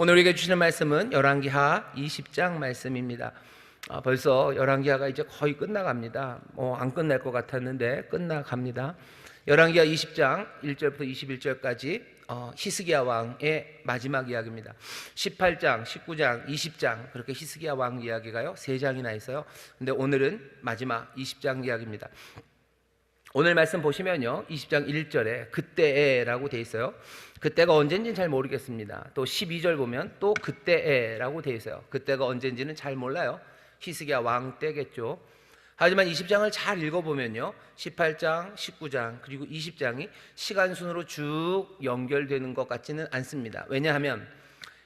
오늘 우리에게 주시는 말씀은 열왕기하 20장 말씀입니다. 벌써 열왕기하가 이제 거의 끝나갑니다. 안 끝날 것 같았는데 끝나갑니다. 열왕기하 20장 1절부터 21절까지 히스기야 왕의 마지막 이야기입니다. 18장, 19장, 20장 그렇게 히스기야 왕 이야기가요 3장이나 있어요. 근데 오늘은 마지막 20장 이야기입니다. 오늘 말씀 보시면요 20장 1절에 그때에라고 돼 있어요. 그때가 언젠지는 잘 모르겠습니다. 또 12절 보면 또 그때에라고 돼 있어요. 그때가 언젠지는 잘 몰라요. 히스기야 왕 때겠죠. 하지만 20장을 잘 읽어보면요 18장, 19장 그리고 20장이 시간순으로 쭉 연결되는 것 같지는 않습니다. 왜냐하면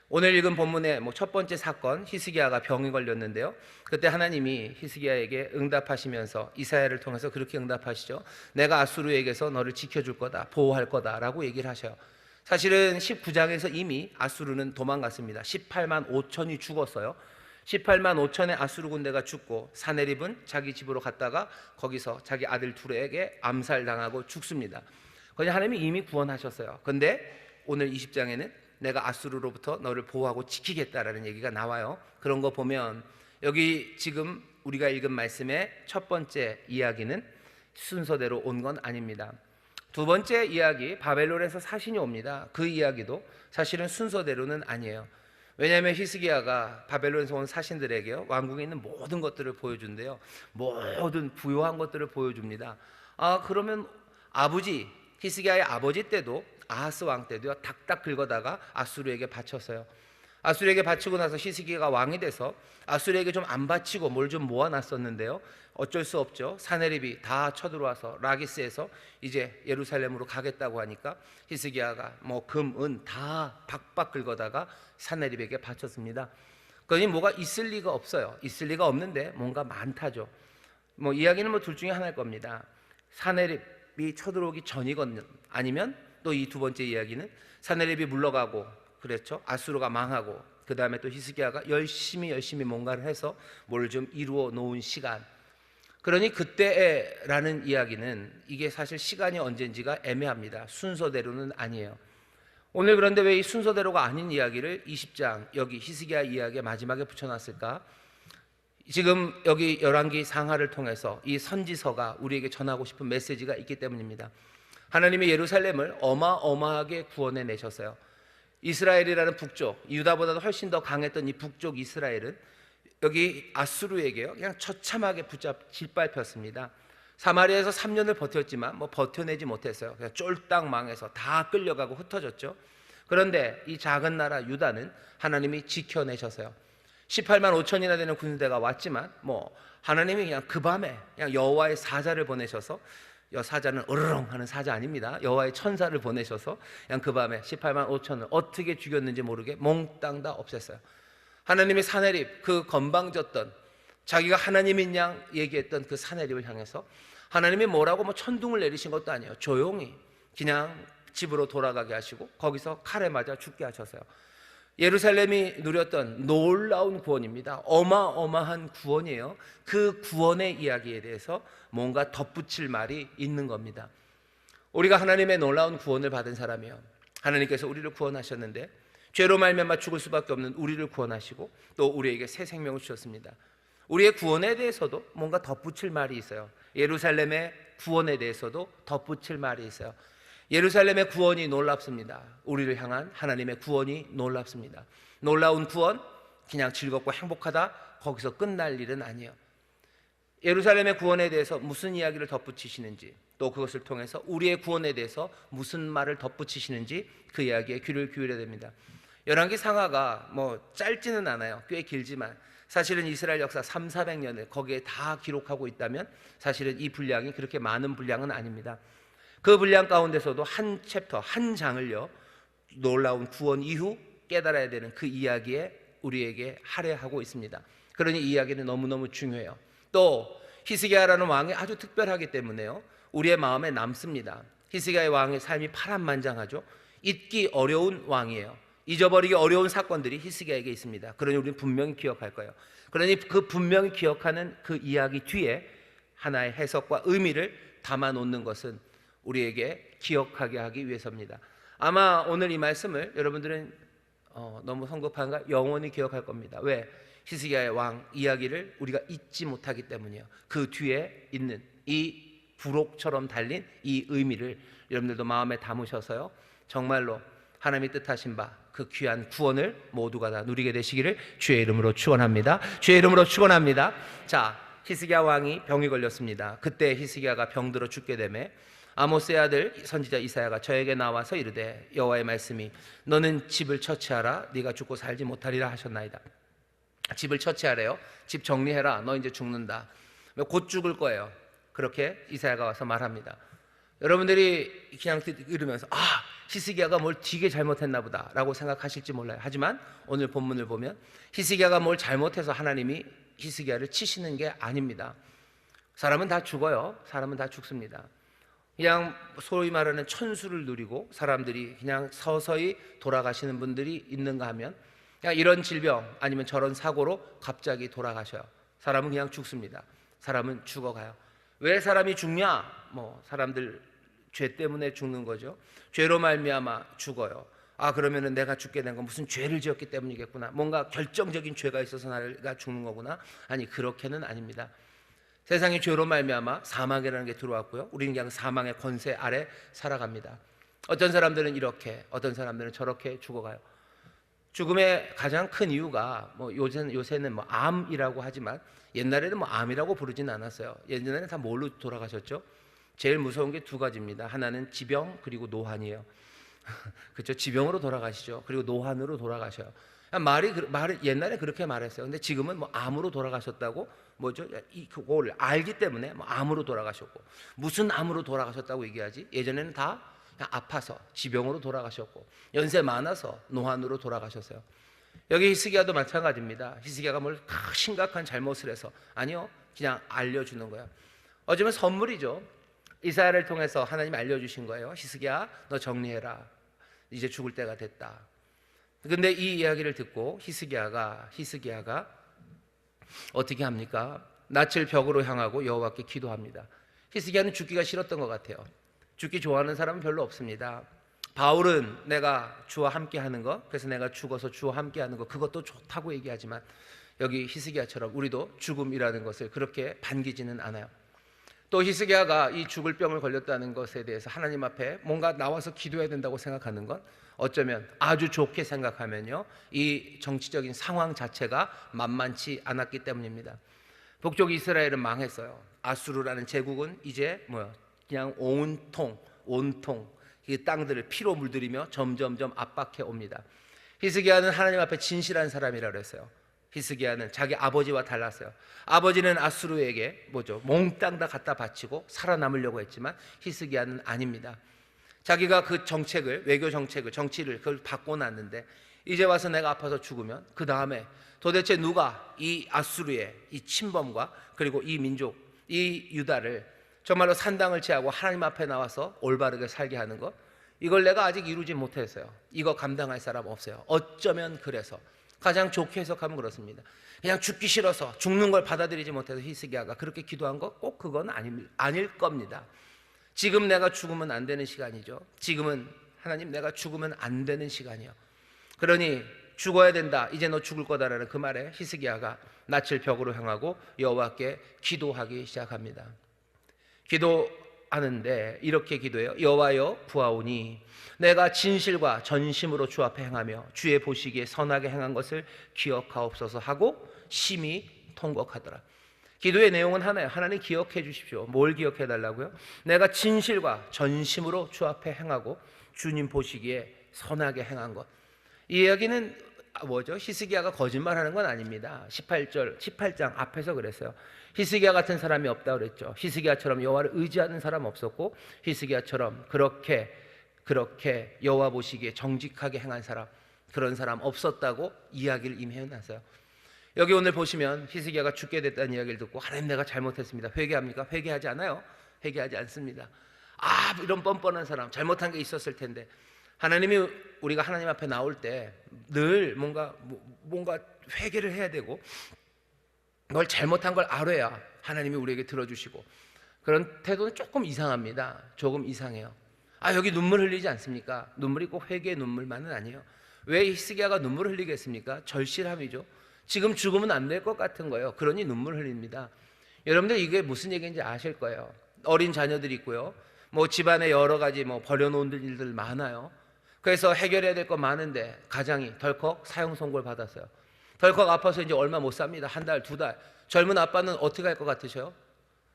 오늘 읽은 본문의 첫 번째 사건, 히스기야가 병이 걸렸는데요. 그때 하나님이 히스기야에게 응답하시면서 이사야를 통해서 그렇게 응답하시죠. 내가 아수르에게서 너를 지켜줄 거다, 보호할 거다라고 얘기를 하셔요. 사실은 19장에서 이미 아수르는 도망갔습니다. 18만 5천이 죽었어요. 18만 5천의 아수르 군대가 죽고 사네립은 자기 집으로 갔다가 거기서 자기 아들 둘에게 암살당하고 죽습니다. 그냥 하나님이 이미 구원하셨어요. 근데 오늘 20장에는 내가 아수르로부터 너를 보호하고 지키겠다라는 얘기가 나와요. 그런 거 보면 여기 지금 우리가 읽은 말씀의 첫 번째 이야기는 순서대로 온 건 아닙니다. 두 번째 이야기, 바벨론에서 사신이 옵니다. 그 이야기도 사실은 순서대로는 아니에요. 왜냐하면 히스기야가 바벨론에서 온 사신들에게 왕궁에 있는 모든 것들을 보여준대요. 모든 부요한 것들을 보여줍니다. 그러면 히스기야의 아버지 때도 아하스 왕 때도요 닥닥 긁어다가 아수르에게 바쳤어요. 아수르에게 바치고 나서 히스기야가 왕이 돼서 아수르에게 좀 안 바치고 뭘 좀 모아놨었는데요. 어쩔 수 없죠. 사네립이 다 쳐들어와서 라기스에서 이제 예루살렘으로 가겠다고 하니까 히스기야가 금, 은 다 박박 긁어다가 사네립에게 바쳤습니다. 그러니 뭐가 있을 리가 없어요. 있을 리가 없는데 뭔가 많다죠. 이야기는 둘 중에 하나일 겁니다. 사네립이 쳐들어오기 전이건 아니면 또 이 두 번째 이야기는 사네립이 물러가고 그랬죠. 아수르가 망하고 그 다음에 또 히스기야가 열심히 뭔가를 해서 뭘 좀 이루어 놓은 시간. 그러니 그때라는 이야기는 이게 사실 시간이 언젠지가 애매합니다. 순서대로는 아니에요. 오늘 그런데 왜 이 순서대로가 아닌 이야기를 20장 여기 히스기야 이야기의 마지막에 붙여놨을까? 지금 여기 열왕기 상하를 통해서 이 선지서가 우리에게 전하고 싶은 메시지가 있기 때문입니다. 하나님이 예루살렘을 어마어마하게 구원해 내셨어요. 이스라엘이라는 북쪽, 유다보다도 훨씬 더 강했던 이 북쪽 이스라엘은 여기 아수르에게요 그냥 처참하게 짓밟혔습니다. 사마리아에서 3년을 버텼지만 버텨내지 못했어요. 그냥 쫄딱 망해서 다 끌려가고 흩어졌죠. 그런데 이 작은 나라 유다는 하나님이 지켜내셨어요. 18만 5천이나 되는 군대가 왔지만 하나님이 그냥 그 밤에 그냥 여호와의 사자를 보내셔서, 사자는 으르렁 하는 사자 아닙니다. 여호와의 천사를 보내셔서 그냥 그 밤에 18만 5천을 어떻게 죽였는지 모르게 몽땅 다 없앴어요. 하나님이 사네립, 그 건방졌던 자기가 하나님인 양 얘기했던 그 사네립을 향해서 하나님이 뭐라고 천둥을 내리신 것도 아니에요. 조용히 그냥 집으로 돌아가게 하시고 거기서 칼에 맞아 죽게 하셨어요. 예루살렘이 누렸던 놀라운 구원입니다. 어마어마한 구원이에요. 그 구원의 이야기에 대해서 뭔가 덧붙일 말이 있는 겁니다. 우리가 하나님의 놀라운 구원을 받은 사람이요, 하나님께서 우리를 구원하셨는데 죄로 말미암아 죽을 수밖에 없는 우리를 구원하시고 또 우리에게 새 생명을 주셨습니다. 우리의 구원에 대해서도 뭔가 덧붙일 말이 있어요. 예루살렘의 구원에 대해서도 덧붙일 말이 있어요. 예루살렘의 구원이 놀랍습니다. 우리를 향한 하나님의 구원이 놀랍습니다. 놀라운 구원, 그냥 즐겁고 행복하다 거기서 끝날 일은 아니에요. 예루살렘의 구원에 대해서 무슨 이야기를 덧붙이시는지, 또 그것을 통해서 우리의 구원에 대해서 무슨 말을 덧붙이시는지 그 이야기에 귀를 기울여야 됩니다. 열왕기 상하가 짧지는 않아요. 꽤 길지만 사실은 이스라엘 역사 300~400년을 거기에 다 기록하고 있다면 사실은 이 분량이 그렇게 많은 분량은 아닙니다. 그 분량 가운데서도 한 챕터, 한 장을요 놀라운 구원 이후 깨달아야 되는 그 이야기에 우리에게 할애하고 있습니다. 그러니 이 이야기는 너무너무 중요해요. 또 히스기야라는 왕이 아주 특별하기 때문에요 우리의 마음에 남습니다. 히스기야의 왕의 삶이 파란만장하죠. 잊기 어려운 왕이에요. 잊어버리기 어려운 사건들이 히스기야에게 있습니다. 그러니 우리는 분명히 기억할 거예요. 그러니 그 분명히 기억하는 그 이야기 뒤에 하나의 해석과 의미를 담아놓는 것은 우리에게 기억하게 하기 위해서입니다. 아마 오늘 이 말씀을 여러분들은 너무 성급한가? 영원히 기억할 겁니다. 왜? 히스기야의 왕 이야기를 우리가 잊지 못하기 때문이에요. 그 뒤에 있는 이 부록처럼 달린 이 의미를 여러분들도 마음에 담으셔서요, 정말로 하나님이 뜻하신 바 그 귀한 구원을 모두가 다 누리게 되시기를 주의 이름으로 축원합니다. 주의 이름으로 축원합니다. 자, 히스기야 왕이 병이 걸렸습니다. 그때 히스기야가 병들어 죽게 되매 아모스의 아들 선지자 이사야가 저에게 나와서 이르되 여호와의 말씀이 너는 집을 처치하라 네가 죽고 살지 못하리라 하셨나이다. 집을 처치하래요. 집 정리해라. 너 이제 죽는다. 곧 죽을 거예요. 그렇게 이사야가 와서 말합니다. 여러분들이 그냥 들으면서 히스기야가 뭘 되게 잘못했나 보다 라고 생각하실지 몰라요. 하지만 오늘 본문을 보면 히스기야가 뭘 잘못해서 하나님이 히스기야를 치시는 게 아닙니다. 사람은 다 죽어요. 사람은 다 죽습니다. 그냥 소위 말하는 천수를 누리고 사람들이 그냥 서서히 돌아가시는 분들이 있는가 하면 그냥 이런 질병 아니면 저런 사고로 갑자기 돌아가셔요. 사람은 그냥 죽습니다. 사람은 죽어가요. 왜 사람이 죽냐? 사람들 죄 때문에 죽는 거죠. 죄로 말미암아 죽어요. 그러면은 내가 죽게 된 건 무슨 죄를 지었기 때문이겠구나. 뭔가 결정적인 죄가 있어서 내가 죽는 거구나. 아니, 그렇게는 아닙니다. 세상에 죄로 말미암아 사망이라는 게 들어왔고요. 우리는 그냥 사망의 권세 아래 살아갑니다. 어떤 사람들은 이렇게, 어떤 사람들은 저렇게 죽어가요. 죽음의 가장 큰 이유가 요새는 암이라고 하지만 옛날에는 암이라고 부르진 않았어요. 옛날에는 다 뭘로 돌아가셨죠? 제일 무서운 게 두 가지입니다. 하나는 지병, 그리고 노환이에요. 그렇죠? 지병으로 돌아가시죠. 그리고 노환으로 돌아가셔요. 말이 옛날에 그렇게 말했어요. 근데 지금은 암으로 돌아가셨다고 그걸 알기 때문에 암으로 돌아가셨고, 무슨 암으로 돌아가셨다고 얘기하지? 예전에는 다 그냥 아파서 지병으로 돌아가셨고, 연세 많아서 노환으로 돌아가셨어요. 여기 히스기야도 마찬가지입니다. 히스기야가 뭘 심각한 잘못을 해서 아니요, 그냥 알려주는 거예요. 어쩌면 선물이죠. 이사야를 통해서 하나님이 알려주신 거예요. 히스기야, 너 정리해라. 이제 죽을 때가 됐다. 근데 이 이야기를 듣고 히스기야가 어떻게 합니까? 낯을 벽으로 향하고 여호와께 기도합니다. 히스기야는 죽기가 싫었던 것 같아요. 죽기 좋아하는 사람은 별로 없습니다. 바울은 내가 주와 함께 하는 것, 그래서 내가 죽어서 주와 함께 하는 것, 그것도 좋다고 얘기하지만 여기 히스기야처럼 우리도 죽음이라는 것을 그렇게 반기지는 않아요. 또 히스기야가 이 죽을 병을 걸렸다는 것에 대해서 하나님 앞에 뭔가 나와서 기도해야 된다고 생각하는 건 어쩌면 아주 좋게 생각하면요, 이 정치적인 상황 자체가 만만치 않았기 때문입니다. 북쪽 이스라엘은 망했어요. 아수르라는 제국은 이제 그냥 온통 이 땅들을 피로 물들이며 점점점 압박해 옵니다. 히스기야는 하나님 앞에 진실한 사람이라고 그랬어요. 히스기야는 자기 아버지와 달랐어요. 아버지는 아수르에게 몽땅 다 갖다 바치고 살아남으려고 했지만 히스기야는 아닙니다. 자기가 그 정책을, 외교 정책을, 정치를 그걸 바꿔놨는데 이제 와서 내가 아파서 죽으면 그 다음에 도대체 누가 이 아수르의 이 침범과 그리고 이 민족, 이 유다를 정말로 산당을 취하고 하나님 앞에 나와서 올바르게 살게 하는 것, 이걸 내가 아직 이루지 못했어요. 이거 감당할 사람 없어요. 어쩌면 그래서 가장 좋게 해석하면 그렇습니다. 그냥 죽기 싫어서 죽는 걸 받아들이지 못해서 히스기야가 그렇게 기도한 거 꼭 그건 아닐 겁니다. 지금 내가 죽으면 안 되는 시간이죠. 지금은 하나님 내가 죽으면 안 되는 시간이요. 그러니 죽어야 된다. 이제 너 죽을 거다라는 그 말에 히스기야가 낯을 벽으로 향하고 여호와께 기도하기 시작합니다. 기도하는데 이렇게 기도해요. 여호와여 구하오니 내가 진실과 전심으로 주 앞에 행하며 주의 보시기에 선하게 행한 것을 기억하옵소서 하고 심히 통곡하더라. 기도의 내용은 하나예요. 하나님 기억해 주십시오. 뭘 기억해 달라고요? 내가 진실과 전심으로 주 앞에 행하고 주님 보시기에 선하게 행한 것. 이 이야기는 히스기야가 거짓말하는 건 아닙니다. 18장 앞에서 그랬어요. 히스기야 같은 사람이 없다고 그랬죠. 히스기야처럼 여호와를 의지하는 사람 없었고 히스기야처럼 그렇게 여호와 보시기에 정직하게 행한 사람, 그런 사람 없었다고 이야기를 이미 해놨어요. 여기 오늘 보시면 히스기야가 죽게 됐다는 이야기를 듣고 하나님 내가 잘못했습니다. 회개합니까? 회개하지 않아요. 회개하지 않습니다. 이런 뻔뻔한 사람, 잘못한 게 있었을 텐데 하나님이 우리가 하나님 앞에 나올 때 늘 뭔가 회개를 해야 되고 뭘 잘못한 걸 알아야 하나님이 우리에게 들어주시고, 그런 태도는 조금 이상합니다. 조금 이상해요. 여기 눈물 흘리지 않습니까? 눈물이 꼭 회개의 눈물만은 아니에요. 왜 히스기야가 눈물을 흘리겠습니까? 절실함이죠. 지금 죽으면 안 될 것 같은 거예요. 그러니 눈물 흘립니다. 여러분들 이게 무슨 얘기인지 아실 거예요. 어린 자녀들이 있고요. 뭐 집안에 여러 가지 버려놓은 일들 많아요. 그래서 해결해야 될 거 많은데 가장이 덜컥 사형 선고를 받았어요. 덜컥 아파서 이제 얼마 못 삽니다. 한 달, 두 달. 젊은 아빠는 어떻게 할 것 같으셔요?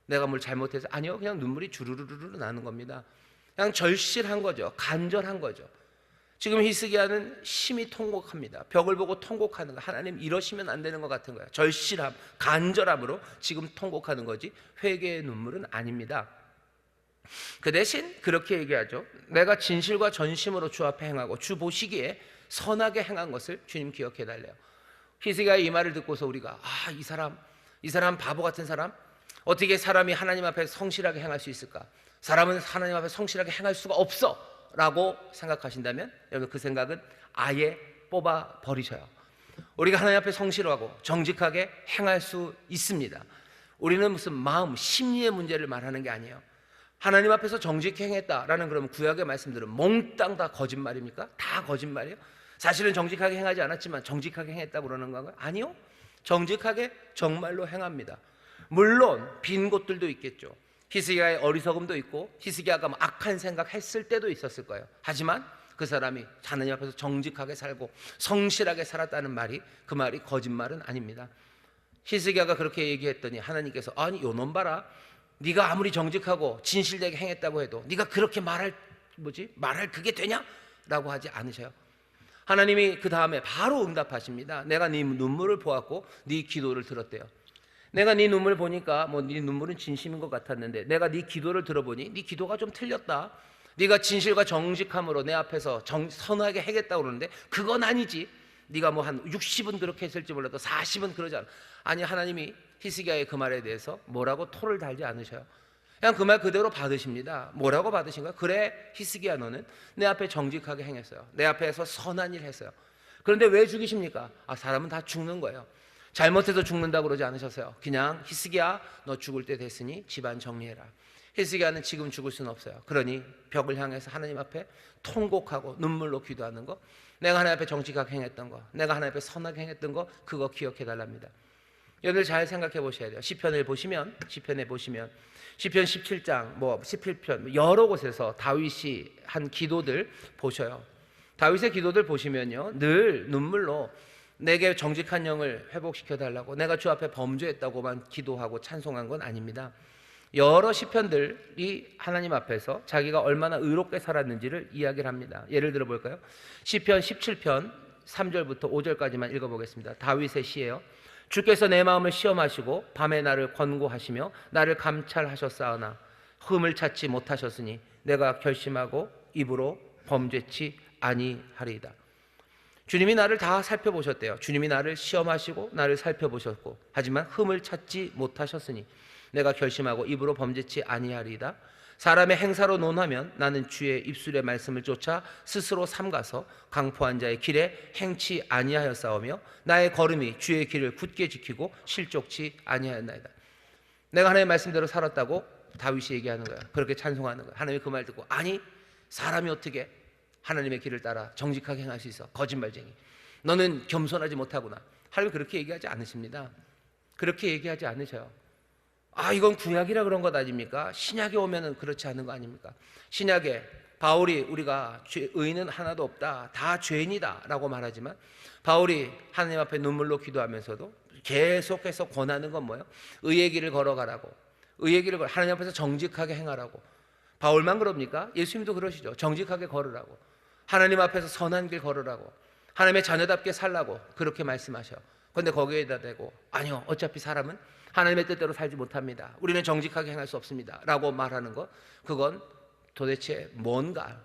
내가 뭘 잘못해서? 아니요, 그냥 눈물이 주르르르 나는 겁니다. 그냥 절실한 거죠. 간절한 거죠. 지금 히스기야는 심히 통곡합니다. 벽을 보고 통곡하는 거. 하나님 이러시면 안 되는 것 같은 거예요. 절실함, 간절함으로 지금 통곡하는 거지 회개의 눈물은 아닙니다. 그 대신 그렇게 얘기하죠. 내가 진실과 전심으로 주 앞에 행하고 주 보시기에 선하게 행한 것을 주님 기억해 달래요. 히스기야의 이 말을 듣고서 우리가 이 사람 바보 같은 사람, 어떻게 사람이 하나님 앞에 성실하게 행할 수 있을까? 사람은 하나님 앞에 성실하게 행할 수가 없어 라고 생각하신다면 여러분 그 생각은 아예 뽑아 버리셔요. 우리가 하나님 앞에 성실하고 정직하게 행할 수 있습니다. 우리는 무슨 마음, 심리의 문제를 말하는 게 아니에요. 하나님 앞에서 정직히 행했다라는 그러면 구약의 말씀들은 몽땅 다 거짓말입니까? 다 거짓말이에요? 사실은 정직하게 행하지 않았지만 정직하게 행했다고 그러는 건가요? 아니요. 정직하게 정말로 행합니다. 물론 빈 곳들도 있겠죠. 히스기야의 어리석음도 있고 히스기야가 악한 생각했을 때도 있었을 거예요. 하지만 그 사람이 하나님 앞에서 정직하게 살고 성실하게 살았다는 말이 그 말이 거짓말은 아닙니다. 히스기야가 그렇게 얘기했더니 하나님께서 아니 요놈 봐라, 네가 아무리 정직하고 진실되게 행했다고 해도 네가 그렇게 말할 그게 되냐? 라고 하지 않으셔요. 하나님이 그 다음에 바로 응답하십니다. 내가 네 눈물을 보았고 네 기도를 들었대요. 내가 네 눈물 보니까 네 눈물은 진심인 것 같았는데 내가 네 기도를 들어보니 네 기도가 좀 틀렸다. 네가 진실과 정직함으로 내 앞에서 선하게 하겠다고 그러는데 그건 아니지. 네가 한 60은 그렇게 했을지 몰라도 40은 그러지 않아. 아니, 하나님이 히스기야의 그 말에 대해서 뭐라고 토를 달지 않으셔요. 그냥 그 말 그대로 받으십니다. 뭐라고 받으신가요? 그래 히스기야, 너는 내 앞에 정직하게 행했어요. 내 앞에서 선한 일 했어요. 그런데 왜 죽이십니까? 사람은 다 죽는 거예요. 잘못해서 죽는다고 그러지 않으셨어요. 그냥 히스기야, 너 죽을 때 됐으니 집안 정리해라. 히스기야는 지금 죽을 수는 없어요. 그러니 벽을 향해서 하나님 앞에 통곡하고 눈물로 기도하는 거, 내가 하나님 앞에 정직하게 행했던 거, 내가 하나님 앞에 선하게 행했던 거, 그거 기억해 달랍니다. 여러분들 잘 생각해 보셔야 돼요. 시편에 보시면 시편 17장 17편 여러 곳에서 다윗이 한 기도들 보셔요. 다윗의 기도들 보시면요, 늘 눈물로 내게 정직한 영을 회복시켜 달라고, 내가 주 앞에 범죄했다고만 기도하고 찬송한 건 아닙니다. 여러 시편들이 하나님 앞에서 자기가 얼마나 의롭게 살았는지를 이야기를 합니다. 예를 들어 볼까요? 시편 17편 3절부터 5절까지만 읽어보겠습니다. 다윗의 시예요. 주께서 내 마음을 시험하시고 밤에 나를 권고하시며 나를 감찰하셨사오나 흠을 찾지 못하셨으니 내가 결심하고 입으로 범죄치 아니하리이다. 주님이 나를 다 살펴보셨대요. 주님이 나를 시험하시고 나를 살펴보셨고 하지만 흠을 찾지 못하셨으니 내가 결심하고 입으로 범죄치 아니하리이다. 사람의 행사로 논하면 나는 주의 입술의 말씀을 쫓아 스스로 삼가서 강포한 자의 길에 행치 아니하였사오며 나의 걸음이 주의 길을 굳게 지키고 실족치 아니하였나이다. 내가 하나님의 말씀대로 살았다고 다윗이 얘기하는 거야. 그렇게 찬송하는 거야. 하나님이 그 말 듣고 아니, 사람이 어떻게 하나님의 길을 따라 정직하게 행할 수 있어? 거짓말쟁이, 너는 겸손하지 못하구나. 하나님 그렇게 얘기하지 않으십니다. 그렇게 얘기하지 않으셔요. 이건 구약이라 그런 것 아닙니까? 신약에 오면은 그렇지 않은 거 아닙니까? 신약에 바울이 우리가 의인은 하나도 없다, 다 죄인이다 라고 말하지만 바울이 하나님 앞에 눈물로 기도하면서도 계속해서 권하는 건 뭐예요? 의의 길을 걸어가라고, 하나님 앞에서 정직하게 행하라고. 바울만 그럽니까? 예수님도 그러시죠. 정직하게 걸으라고, 하나님 앞에서 선한 길 걸으라고, 하나님의 자녀답게 살라고 그렇게 말씀하셔. 그런데 거기에다 대고 아니요, 어차피 사람은 하나님의 뜻대로 살지 못합니다, 우리는 정직하게 행할 수 없습니다 라고 말하는 것, 그건 도대체 뭔가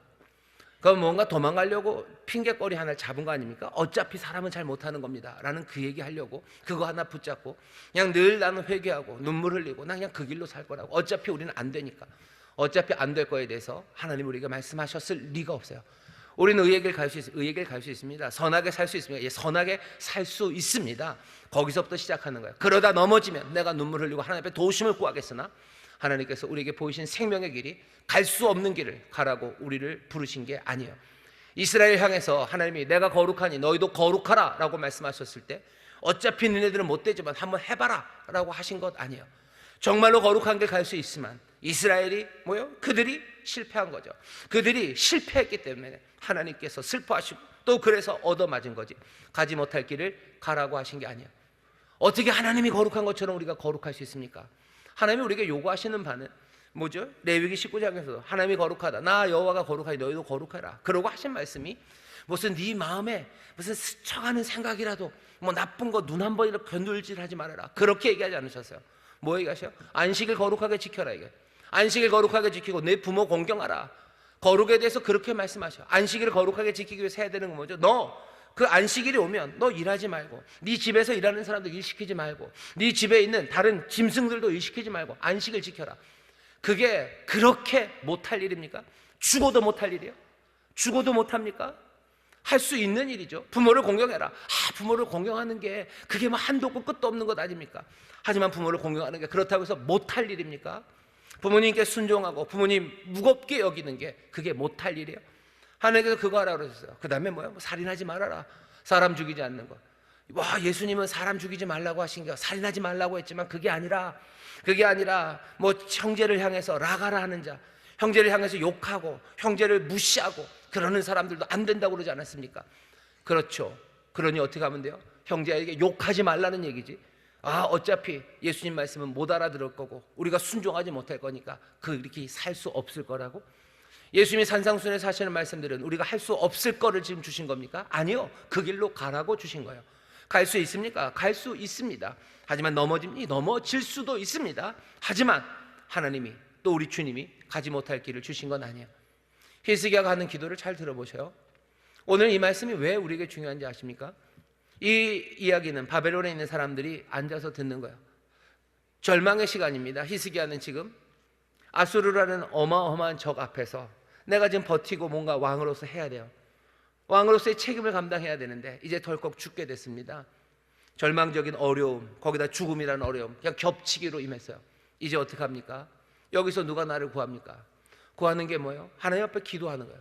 도망가려고 핑계거리 하나를 잡은 거 아닙니까? 어차피 사람은 잘 못하는 겁니다 라는 그 얘기 하려고 그거 하나 붙잡고 그냥 늘 나는 회개하고 눈물 흘리고 나 그냥 그 길로 살 거라고. 어차피 우리는 안 되니까, 어차피 안 될 거에 대해서 하나님 우리가 말씀하셨을 리가 없어요. 우리는 의의 길 갈 수 있습니다. 선하게 살 수 있습니다. 선하게 살 수 있습니다. 거기서부터 시작하는 거예요. 그러다 넘어지면 내가 눈물 흘리고 하나님 앞에 도우심을 구하겠으나 하나님께서 우리에게 보이신 생명의 길이 갈 수 없는 길을 가라고 우리를 부르신 게 아니에요. 이스라엘 향해서 하나님이 내가 거룩하니 너희도 거룩하라 라고 말씀하셨을 때 어차피 너네들은 못 되지만 한번 해봐라 라고 하신 것 아니에요. 정말로 거룩한 길 갈 수 있지만 이스라엘이 그들이 실패한 거죠. 그들이 실패했기 때문에 하나님께서 슬퍼하시고 또 그래서 얻어맞은 거지, 가지 못할 길을 가라고 하신 게 아니에요. 어떻게 하나님이 거룩한 것처럼 우리가 거룩할 수 있습니까? 하나님이 우리에게 요구하시는 바는 뭐죠? 레위기 19장에서도 하나님이 거룩하다, 나 여호와가 거룩하니 너희도 거룩하라, 그러고 하신 말씀이 무슨 네 마음에 무슨 스쳐가는 생각이라도 나쁜 거 눈 한 번이라도 건들질하지 말아라, 그렇게 얘기하지 않으셨어요. 뭐 얘기하셔요? 안식일 거룩하게 지켜라. 이게 안식일 거룩하게 지키고 내 부모 공경하라. 거룩에 대해서 그렇게 말씀하셔요. 안식일을 거룩하게 지키기 위해서 해야 되는 건 뭐죠? 너 그 안식일이 오면 너 일하지 말고, 네 집에서 일하는 사람들 일 시키지 말고, 네 집에 있는 다른 짐승들도 일 시키지 말고 안식일 지켜라. 그게 그렇게 못할 일입니까? 죽어도 못할 일이에요? 죽어도 못합니까? 할 수 있는 일이죠. 부모를 공경해라. 부모를 공경하는 게 그게 한도 없고 끝도 없는 것 아닙니까? 하지만 부모를 공경하는 게 그렇다고 해서 못할 일입니까? 부모님께 순종하고 부모님 무겁게 여기는 게 그게 못할 일이에요. 하나님께서 그거 하라고 그러셨어요. 그 다음에 살인하지 말아라. 사람 죽이지 않는 거. 예수님은 사람 죽이지 말라고 하신 게 살인하지 말라고 했지만 그게 아니라 형제를 향해서 라가라 하는 자, 형제를 향해서 욕하고 형제를 무시하고 그러는 사람들도 안 된다고 그러지 않았습니까? 그렇죠. 그러니 어떻게 하면 돼요? 형제에게 욕하지 말라는 얘기지. 어차피 예수님 말씀은 못 알아들을 거고 우리가 순종하지 못할 거니까 그렇게 살 수 없을 거라고? 예수님이 산상수훈에서 하시는 말씀들은 우리가 할 수 없을 거를 지금 주신 겁니까? 아니요. 그 길로 가라고 주신 거예요. 갈 수 있습니까? 갈 수 있습니다. 하지만 넘어질 수도 있습니다. 하지만 하나님이 또 우리 주님이 가지 못할 길을 주신 건 아니에요. 히스기야가 하는 기도를 잘 들어보세요. 오늘 이 말씀이 왜 우리에게 중요한지 아십니까? 이 이야기는 바벨론에 있는 사람들이 앉아서 듣는 거예요. 절망의 시간입니다. 히스기야는 지금 아수르라는 어마어마한 적 앞에서 내가 지금 버티고 뭔가 왕으로서 해야 돼요. 왕으로서의 책임을 감당해야 되는데 이제 덜컥 죽게 됐습니다. 절망적인 어려움, 거기다 죽음이라는 어려움 그냥 겹치기로 임했어요. 이제 어떻게 합니까? 여기서 누가 나를 구합니까? 구하는 게 뭐예요? 하나님 앞에 기도하는 거예요.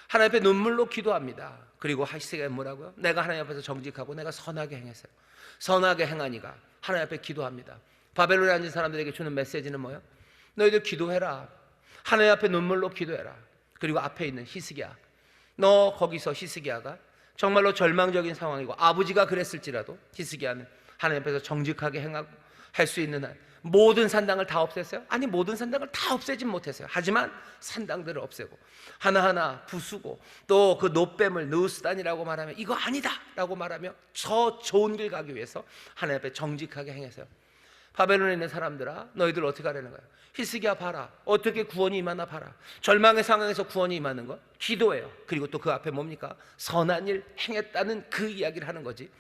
하나님 앞에 눈물로 기도합니다. 그리고 히스기야가 뭐라고요? 내가 하나님 앞에서 정직하고 내가 선하게 행했어요. 선하게 행하니가 하나님 앞에 기도합니다. 바벨론에 앉은 사람들에게 주는 메시지는 뭐예요? 너희들 기도해라. 하나님 앞에 눈물로 기도해라. 그리고 앞에 있는 히스기야, 너 거기서 히스기야가 정말로 절망적인 상황이고 아버지가 그랬을지라도 히스기야는 하나님 앞에서 정직하게 행하고 할 수 있는 한 모든 산당을 다 없앴어요? 아니, 모든 산당을 다 없애진 못했어요. 하지만 산당들을 없애고 하나하나 부수고 또 그 노뱀을 느우스단이라고 말하면 이거 아니다 라고 말하며 저 좋은 길 가기 위해서 하나님 앞에 정직하게 행했어요. 바벨론에 있는 사람들아, 너희들 어떻게 하려는 거야? 히스기야 봐라. 어떻게 구원이 임하나 봐라. 절망의 상황에서 구원이 임하는 거 기도예요. 그리고 또 그 앞에 뭡니까? 선한 일 행했다는 그 이야기를 하는 거지.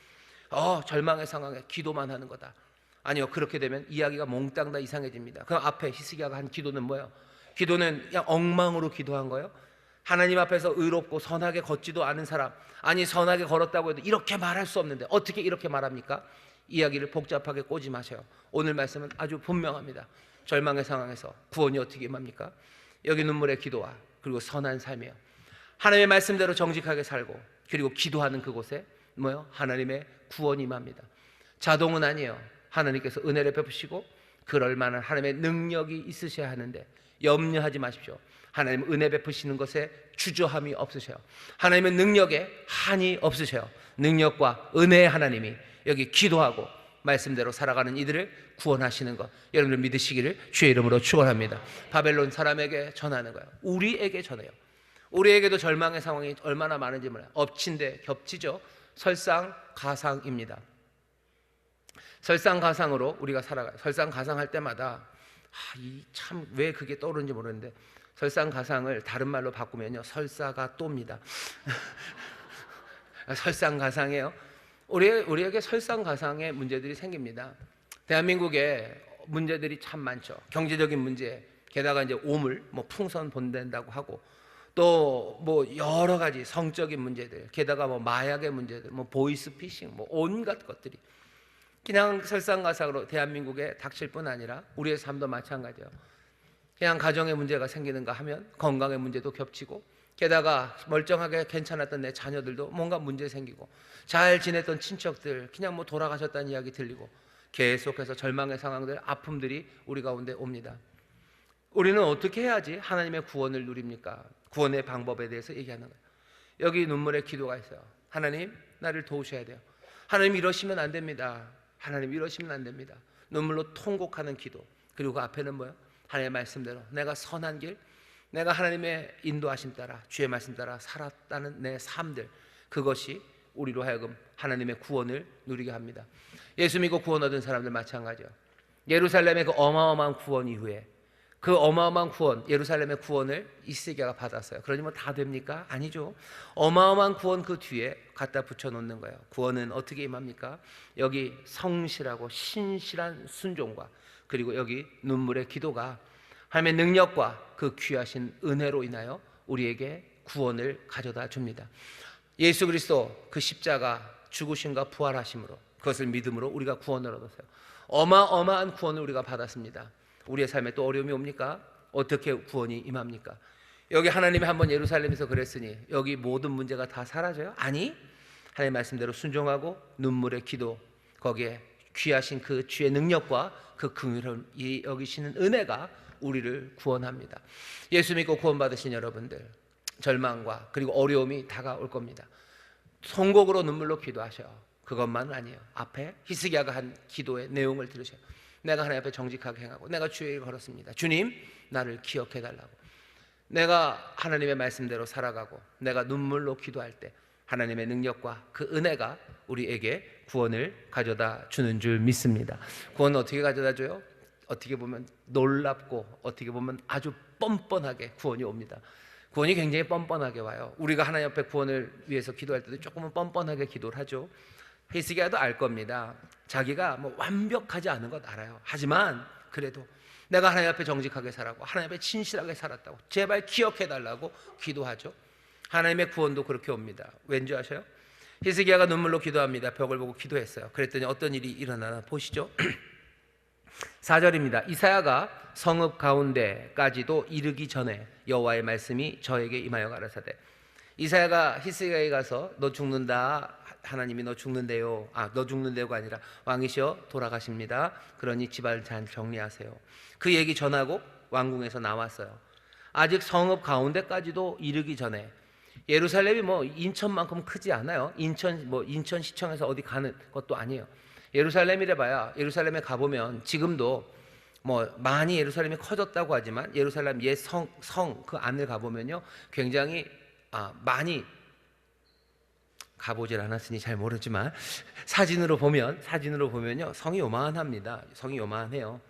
절망의 상황에 기도만 하는 거다. 아니요, 그렇게 되면 이야기가 몽땅 다 이상해집니다. 그 앞에 히스기야가 한 기도는 뭐예요? 기도는 그냥 엉망으로 기도한 거예요. 하나님 앞에서 의롭고 선하게 걷지도 않은 사람, 아니 선하게 걸었다고 해도 이렇게 말할 수 없는데 어떻게 이렇게 말합니까? 이야기를 복잡하게 꼬지 마세요. 오늘 말씀은 아주 분명합니다. 절망의 상황에서 구원이 어떻게 임합니까? 여기 눈물의 기도와 그리고 선한 삶이에요. 하나님의 말씀대로 정직하게 살고 그리고 기도하는 그곳에 뭐요? 하나님의 구원이 임합니다. 자동은 아니에요. 하나님께서 은혜를 베푸시고 그럴 만한 하나님의 능력이 있으셔야 하는데 염려하지 마십시오. 하나님 은혜 베푸시는 것에 주저함이 없으셔요. 하나님의 능력에 한이 없으셔요. 능력과 은혜의 하나님이 여기 기도하고 말씀대로 살아가는 이들을 구원하시는 것 여러분들 믿으시기를 주의 이름으로 축원합니다. 바벨론 사람에게 전하는 거예요. 우리에게 전해요. 우리에게도 절망의 상황이 얼마나 많은지 몰라요. 엎친 데 겹치죠. 설상가상입니다. 설상가상으로 우리가 살아가요. 설상가상할 때마다 참 왜 그게 떠오르는지 모르는데 설상가상을 다른 말로 바꾸면요 설사가 또입니다. 설상가상이에요. 우리에게 설상가상의 문제들이 생깁니다. 대한민국에 문제들이 참 많죠. 경제적인 문제, 게다가 이제 오물, 풍선 본댄다고 하고 또 여러 가지 성적인 문제들, 게다가 마약의 문제들, 보이스피싱, 온갖 것들이 그냥 설상가상으로 대한민국에 닥칠 뿐 아니라 우리의 삶도 마찬가지예요. 그냥 가정의 문제가 생기는가 하면 건강의 문제도 겹치고 게다가 멀쩡하게 괜찮았던 내 자녀들도 뭔가 문제 생기고, 잘 지냈던 친척들 그냥 뭐 돌아가셨다는 이야기 들리고, 계속해서 절망의 상황들, 아픔들이 우리 가운데 옵니다. 우리는 어떻게 해야지 하나님의 구원을 누립니까? 구원의 방법에 대해서 얘기하는 거예요. 여기 눈물의 기도가 있어요. 하나님, 나를 도우셔야 돼요. 하나님, 이러시면 안 됩니다. 하나님, 이러시면 안 됩니다. 눈물로 통곡하는 기도. 그리고 그 앞에는 뭐예요? 하나님의 말씀대로 내가 선한 길, 내가 하나님의 인도하심 따라, 주의 말씀 따라 살았다는 내 삶들, 그것이 우리로 하여금 하나님의 구원을 누리게 합니다. 예수 믿고 구원 얻은 사람들 마찬가지예요. 예루살렘의 그 어마어마한 구원 이후에, 그 어마어마한 구원, 예루살렘의 구원을 히스기야가 받았어요. 그러니 뭐 다 됩니까? 아니죠. 어마어마한 구원 그 뒤에 갖다 붙여놓는 거예요. 구원은 어떻게 임합니까? 여기 성실하고 신실한 순종과, 그리고 여기 눈물의 기도가 하나님의 능력과 그 귀하신 은혜로 인하여 우리에게 구원을 가져다 줍니다. 예수 그리스도 그 십자가 죽으심과 부활하심으로, 그것을 믿음으로 우리가 구원을 얻었어요. 어마어마한 구원을 우리가 받았습니다. 우리의 삶에 또 어려움이 옵니까? 어떻게 구원이 임합니까? 여기 하나님이 한번 예루살렘에서 그랬으니 여기 모든 문제가 다 사라져요? 아니, 하나님 말씀대로 순종하고 눈물의 기도, 거기에 귀하신 그 주의 능력과 그 긍휼을 여기시는 은혜가 우리를 구원합니다. 예수 믿고 구원받으신 여러분들, 절망과 그리고 어려움이 다가올 겁니다. 통곡으로 눈물로 기도하셔. 그것만은 아니에요. 앞에 히스기야가 한 기도의 내용을 들으셔요. 내가 하나님 앞에 정직하게 행하고 내가 주의 일 걸었습니다. 주님, 나를 기억해 달라고. 내가 하나님의 말씀대로 살아가고 내가 눈물로 기도할 때 하나님의 능력과 그 은혜가 우리에게 구원을 가져다 주는 줄 믿습니다. 구원은 어떻게 가져다 줘요? 어떻게 보면 놀랍고 어떻게 보면 아주 뻔뻔하게 구원이 옵니다. 구원이 굉장히 뻔뻔하게 와요. 우리가 하나님 앞에 구원을 위해서 기도할 때도 조금은 뻔뻔하게 기도를 하죠. 히스기야도 알 겁니다. 자기가 뭐 완벽하지 않은 것 알아요. 하지만 그래도 내가 하나님 앞에 정직하게 살았고 하나님 앞에 진실하게 살았다고 제발 기억해 달라고 기도하죠. 하나님의 구원도 그렇게 옵니다. 왠지 아셔요? 히스기야가 눈물로 기도합니다. 벽을 보고 기도했어요. 그랬더니 어떤 일이 일어나나 보시죠. 4절입니다. 이사야가 성읍 가운데까지도 이르기 전에 여호와의 말씀이 저에게 임하여 가라사대. 이사야가 히스기야에 가서 너 죽는다, 하나님이 너 죽는데요, 너 죽는데요가 아니라 왕이시여 돌아가십니다. 그러니 집안을 잘 정리하세요. 그 얘기 전하고 왕궁에서 나왔어요. 아직 성읍 가운데까지도 이르기 전에, 예루살렘이 뭐 인천만큼 크지 않아요. 인천시청에서 어디 가는 것도 아니에요. 예루살렘이래 봐야, 예루살렘에 가보면 지금도 뭐 많이 예루살렘이 커졌다고 하지만 예루살렘 옛 성 그 안을 가보면요 굉장히 많이 가보질 않았으니 잘 모르지만 사진으로 보면요 성이 요만합니다. 성이 요만해요.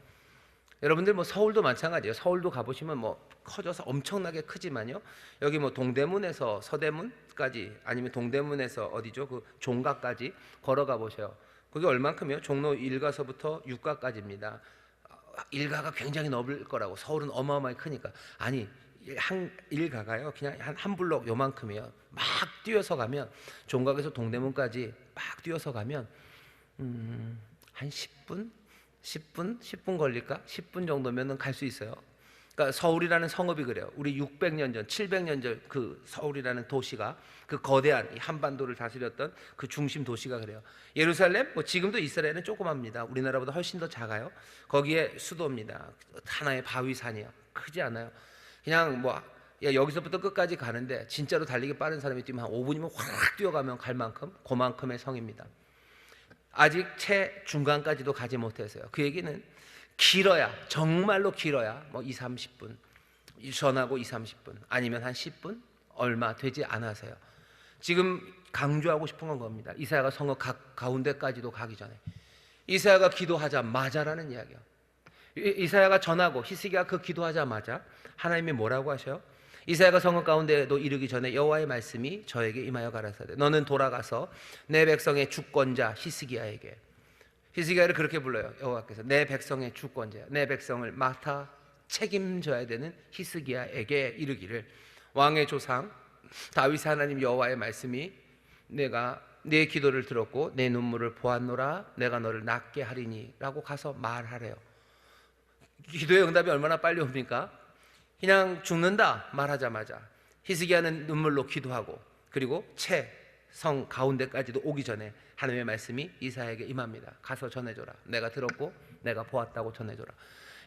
여러분들 뭐 서울도 마찬가지예요. 서울도 가보시면 뭐 커져서 엄청나게 크지만요, 여기 뭐 동대문에서 서대문까지, 아니면 동대문에서 어디죠, 그 종가까지 걸어가 보세요. 그게 얼만큼이요? 종로 1가서부터 6가까지입니다. 1가가 굉장히 넓을 거라고. 서울은 어마어마하게 크니까. 아니, 한 1가가요 그냥 한 블록 요만큼이에요. 막 뛰어서 가면, 종각에서 동대문까지 막 뛰어서 가면 한 10분 걸릴까? 10분 정도면은 갈 수 있어요. 그러니까 서울이라는 성읍이 그래요. 우리 600년 전, 700년 전 그 서울이라는 도시가, 그 거대한 이 한반도를 다스렸던 그 중심 도시가 그래요. 예루살렘, 뭐 지금도 이스라엘은 조그맣니다. 우리나라보다 훨씬 더 작아요. 거기에 수도입니다. 하나의 바위산이에요. 크지 않아요. 그냥 뭐 여기서부터 끝까지 가는데 진짜로 달리기 빠른 사람이 뛰면 한 5분이면 확 뛰어가면 갈 만큼, 그만큼의 성입니다. 아직 채 중간까지도 가지 못했어요. 그 얘기는 길어야, 정말로 길어야 뭐 20-30분, 전하고 20-30분, 아니면 한 10분, 얼마 되지 않아서요. 지금 강조하고 싶은 건 겁니다. 이사야가 성읍 가운데까지도 가기 전에 이사야가 기도하자마자라는 이야기예요. 이사야가 전하고 히스기야가 그 기도하자마자 하나님이 뭐라고 하셔요? 이사야가 성읍 가운데도 이르기 전에 여호와의 말씀이 저에게 임하여 가라사대. 너는 돌아가서 내 백성의 주권자 히스기야에게, 히스기야를 그렇게 불러요. 여호와께서 내 백성의 주권자, 내 백성을 맡아 책임져야 되는 히스기야에게 이르기를, 왕의 조상 다윗 하나님 여호와의 말씀이 내가 내 기도를 들었고 내 눈물을 보았노라, 내가 너를 낫게 하리니 라고 가서 말하래요. 기도의 응답이 얼마나 빨리 옵니까? 그냥 죽는다 말하자마자 히스기야는 눈물로 기도하고 그리고 채 성 가운데까지도 오기 전에 하나님의 말씀이 이사야에게 임합니다. 가서 전해줘라. 내가 들었고 내가 보았다고 전해줘라.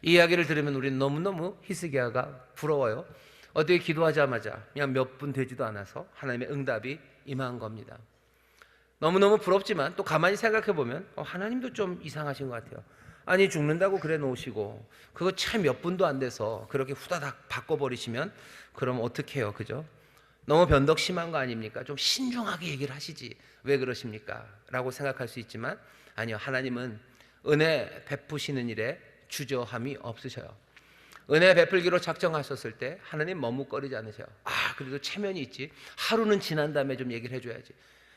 이 이야기를 들으면 우리는 너무너무 히스기야가 부러워요. 어떻게 기도하자마자 그냥 몇 분 되지도 않아서 하나님의 응답이 임한 겁니다. 너무너무 부럽지만 또 가만히 생각해 보면 하나님도 좀 이상하신 것 같아요. 아니 죽는다고 그래 놓으시고 그거 참 몇 분도 안 돼서 그렇게 후다닥 바꿔버리시면 그럼 어떡해요, 그죠? 너무 변덕 심한 거 아닙니까? 좀 신중하게 얘기를 하시지 왜 그러십니까? 라고 생각할 수 있지만 아니요, 하나님은 은혜 베푸시는 일에 주저함이 없으셔요. 은혜 베풀기로 작정하셨을 때 하나님 머뭇거리지 않으세요. 그래도 체면이 있지, 하루는 지난 다음에 좀 얘기를 해줘야지,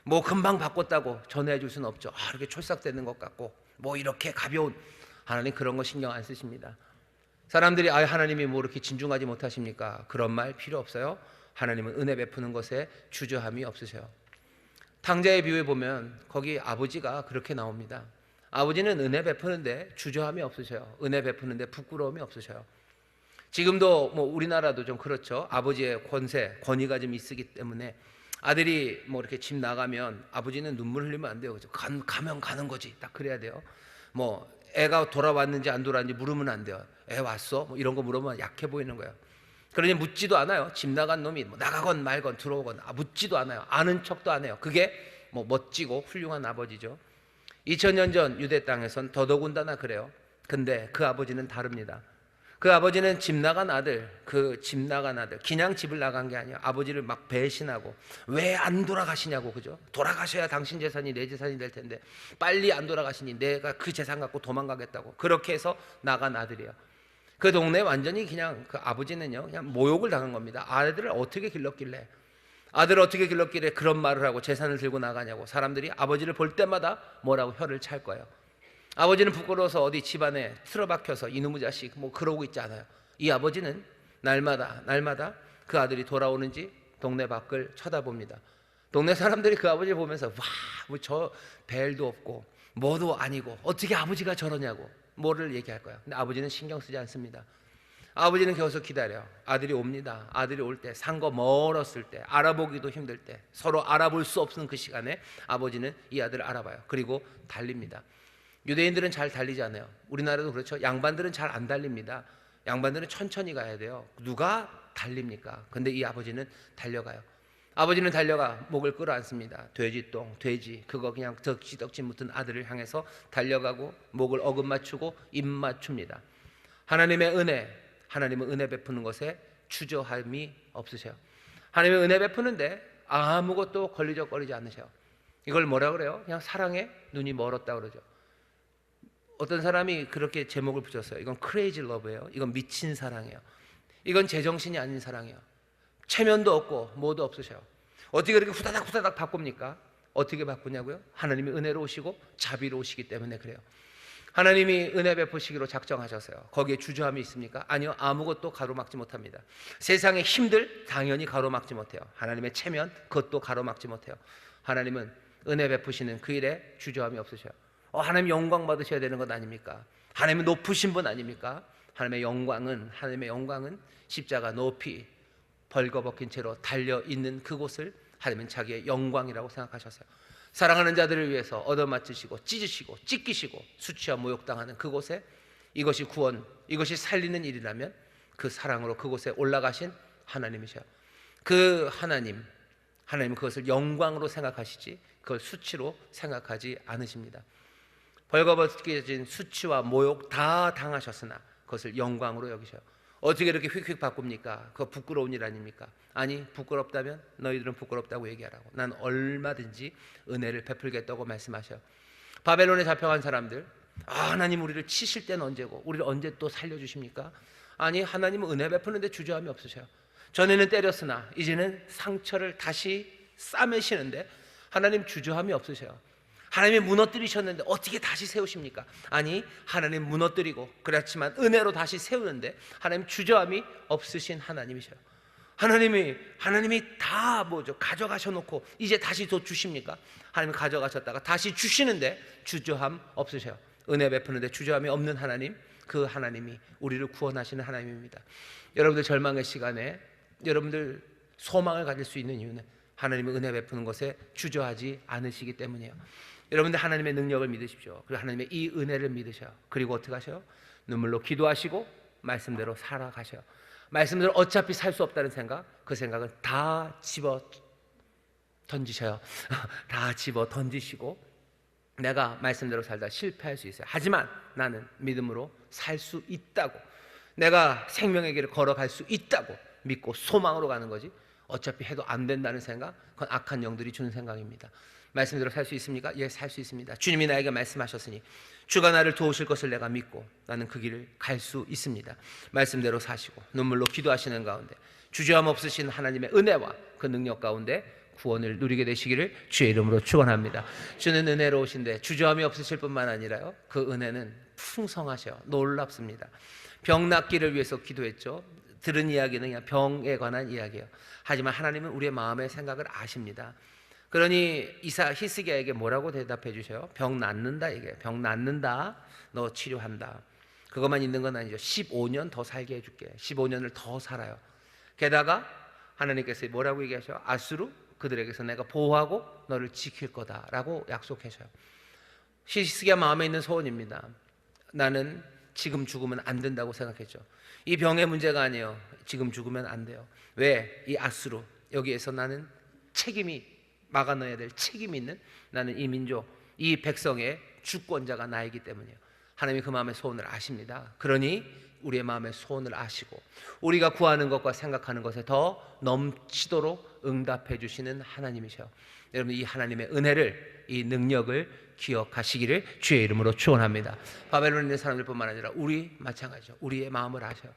뭐 금방 바꿨다고 전해 줄 수는 없죠. 이렇게 촐싹대는 것 같고 뭐 이렇게 가벼운, 하나님 그런 거 신경 안 쓰십니다. 사람들이 하나님이 뭐 이렇게 진중하지 못하십니까? 그런 말 필요 없어요. 하나님은 은혜 베푸는 것에 주저함이 없으세요. 탕자의 비유에 보면 거기 아버지가 그렇게 나옵니다. 아버지는 은혜 베푸는데 주저함이 없으셔요. 은혜 베푸는데 부끄러움이 없으셔요. 지금도 뭐 우리나라도 좀 그렇죠. 아버지의 권위가 좀 있기 때문에 아들이 뭐 이렇게 집 나가면 아버지는 눈물 흘리면 안 돼요. 그죠? 가면 가는 거지. 딱 그래야 돼요. 뭐 애가 돌아왔는지 안 돌아왔는지 물으면 안 돼요. 애 왔어? 뭐 이런 거 물으면 약해 보이는 거예요. 그러니 묻지도 않아요. 집 나간 놈이 뭐 나가건 말건 들어오건 묻지도 않아요. 아는 척도 안 해요. 그게 뭐 멋지고 훌륭한 아버지죠. 2000년 전 유대 땅에선 더더군다나 그래요. 근데 그 아버지는 다릅니다. 그 아버지는 집 나간 아들, 그냥 집을 나간 게 아니에요. 아버지를 막 배신하고 왜 안 돌아가시냐고, 그죠? 돌아가셔야 당신 재산이 내 재산이 될 텐데 빨리 안 돌아가시니 내가 그 재산 갖고 도망가겠다고 그렇게 해서 나간 아들이에요. 그 동네 완전히 그냥 그 아버지는요 그냥 모욕을 당한 겁니다. 아들을 어떻게 길렀길래 그런 말을 하고 재산을 들고 나가냐고 사람들이 아버지를 볼 때마다 뭐라고 혀를 찰 거예요. 아버지는 부끄러워서 어디 집안에 틀어박혀서 이놈의 자식 뭐 그러고 있지 않아요. 이 아버지는 날마다 그 아들이 돌아오는지 동네 밖을 쳐다봅니다. 동네 사람들이 그 아버지를 보면서 뭐 저 벨도 없고 뭐도 아니고 어떻게 아버지가 저러냐고 뭐를 얘기할 거야. 근데 아버지는 신경 쓰지 않습니다. 아버지는 계속 기다려. 아들이 옵니다. 아들이 올 때, 산 거 멀었을 때, 알아보기도 힘들 때, 서로 알아볼 수 없는 그 시간에 아버지는 이 아들을 알아봐요. 그리고 달립니다. 유대인들은 잘 달리지 않아요. 우리나라도 그렇죠. 양반들은 잘 안 달립니다. 양반들은 천천히 가야 돼요. 누가 달립니까? 근데 이 아버지는 달려가요. 아버지는 달려가 목을 끌어안습니다. 돼지 그거 그냥 덕지덕지 묻은 아들을 향해서 달려가고 목을 어금 맞추고 입 맞춥니다. 하나님의 은혜, 하나님은 은혜 베푸는 것에 주저함이 없으세요. 하나님은 은혜 베푸는데 아무것도 걸리적거리지 않으세요. 이걸 뭐라 그래요? 그냥 사랑에 눈이 멀었다 그러죠. 어떤 사람이 그렇게 제목을 붙였어요. 이건 크레이지 러브예요. 이건 미친 사랑이에요. 이건 제정신이 아닌 사랑이에요. 체면도 없고 뭐도 없으셔요. 어떻게 그렇게 후다닥 바꿉니까? 어떻게 바꾸냐고요? 하나님이 은혜로우시고 자비로우시기 때문에 그래요. 하나님이 은혜 베푸시기로 작정하셨어요. 거기에 주저함이 있습니까? 아니요, 아무것도 가로막지 못합니다. 세상의 힘들 당연히 가로막지 못해요. 하나님의 체면 그것도 가로막지 못해요. 하나님은 은혜 베푸시는 그 일에 주저함이 없으셔요. 하나님 영광 받으셔야 되는 것 아닙니까? 하나님은 높으신 분 아닙니까? 하나님의 영광은 십자가 높이 벌거벗긴 채로 달려있는 그곳을 하나님은 자기의 영광이라고 생각하셨어요. 사랑하는 자들을 위해서 얻어맞으시고 찢으시고 찢기시고 수치와 모욕당하는 그곳에 이것이 구원, 이것이 살리는 일이라면 그 사랑으로 그곳에 올라가신 하나님이셔요. 그 하나님은 그것을 영광으로 생각하시지 그걸 수치로 생각하지 않으십니다. 벌거벗겨진 수치와 모욕 다 당하셨으나 그것을 영광으로 여기셔요. 어떻게 이렇게 휙휙 바꿉니까? 그거 부끄러운 일 아닙니까? 아니, 부끄럽다면 너희들은 부끄럽다고 얘기하라고. 난 얼마든지 은혜를 베풀겠다고 말씀하셔요. 바벨론에 잡혀간 사람들, 하나님 우리를 치실 때는 언제고 우리를 언제 또 살려주십니까? 아니, 하나님은 은혜 베푸는데 주저함이 없으셔요. 전에는 때렸으나 이제는 상처를 다시 싸매시는데 하나님 주저함이 없으셔요. 하나님이 무너뜨리셨는데 어떻게 다시 세우십니까? 아니, 하나님 무너뜨리고 그렇지만 은혜로 다시 세우는데 하나님 주저함이 없으신 하나님이셔요. 하나님이 다 가져가셔 놓고 이제 다시 또 주십니까? 하나님이 가져가셨다가 다시 주시는데 주저함 없으셔요. 은혜 베푸는데 주저함이 없는 하나님, 그 하나님이 우리를 구원하시는 하나님입니다. 여러분들 절망의 시간에 여러분들 소망을 가질 수 있는 이유는 하나님의 은혜 베푸는 것에 주저하지 않으시기 때문이에요. 여러분들 하나님의 능력을 믿으십시오. 그리고 하나님의 이 은혜를 믿으셔요. 그리고 어떻게 하셔요? 눈물로 기도하시고 말씀대로 살아가셔요. 말씀대로 어차피 살 수 없다는 생각, 그 생각은 다 집어 던지셔요. 다 집어 던지시고 내가 말씀대로 살다 실패할 수 있어요. 하지만 나는 믿음으로 살 수 있다고, 내가 생명의 길을 걸어갈 수 있다고 믿고 소망으로 가는 거지, 어차피 해도 안 된다는 생각, 그건 악한 영들이 주는 생각입니다. 말씀대로 살 수 있습니까? 예, 살 수 있습니다. 주님이 나에게 말씀하셨으니 주가 나를 도우실 것을 내가 믿고 나는 그 길을 갈 수 있습니다. 말씀대로 사시고 눈물로 기도하시는 가운데 주저함 없으신 하나님의 은혜와 그 능력 가운데 구원을 누리게 되시기를 주의 이름으로 축원합니다. 주는 은혜로우신데 주저함이 없으실 뿐만 아니라요, 그 은혜는 풍성하셔요. 놀랍습니다. 병 낫기를 위해서 기도했죠. 들은 이야기는 그냥 병에 관한 이야기예요. 하지만 하나님은 우리의 마음의 생각을 아십니다. 그러니 히스기야에게 뭐라고 대답해 주셔요? 병 낫는다 이게. 병 낫는다. 너 치료한다. 그것만 있는 건 아니죠. 15년 더 살게 해줄게. 15년을 더 살아요. 게다가 하나님께서 뭐라고 얘기하셔요? 아수르 그들에게서 내가 보호하고 너를 지킬 거다라고 약속하셔요. 히스기야 마음에 있는 소원입니다. 나는 지금 죽으면 안 된다고 생각했죠. 이 병의 문제가 아니에요. 지금 죽으면 안 돼요. 왜? 이 아수르 여기에서 나는 책임이 막아 넣어야 될 책임이 있는, 나는 이 민족, 이 백성의 주권자가 나이기 때문이에요. 하나님이 그 마음의 소원을 아십니다. 그러니 우리의 마음의 소원을 아시고 우리가 구하는 것과 생각하는 것에 더 넘치도록 응답해 주시는 하나님이셔요. 여러분 이 하나님의 은혜를, 이 능력을 기억하시기를 주의 이름으로 축원합니다. 바벨론에 있는 사람들뿐만 아니라 우리 마찬가지죠. 우리의 마음을 아셔요.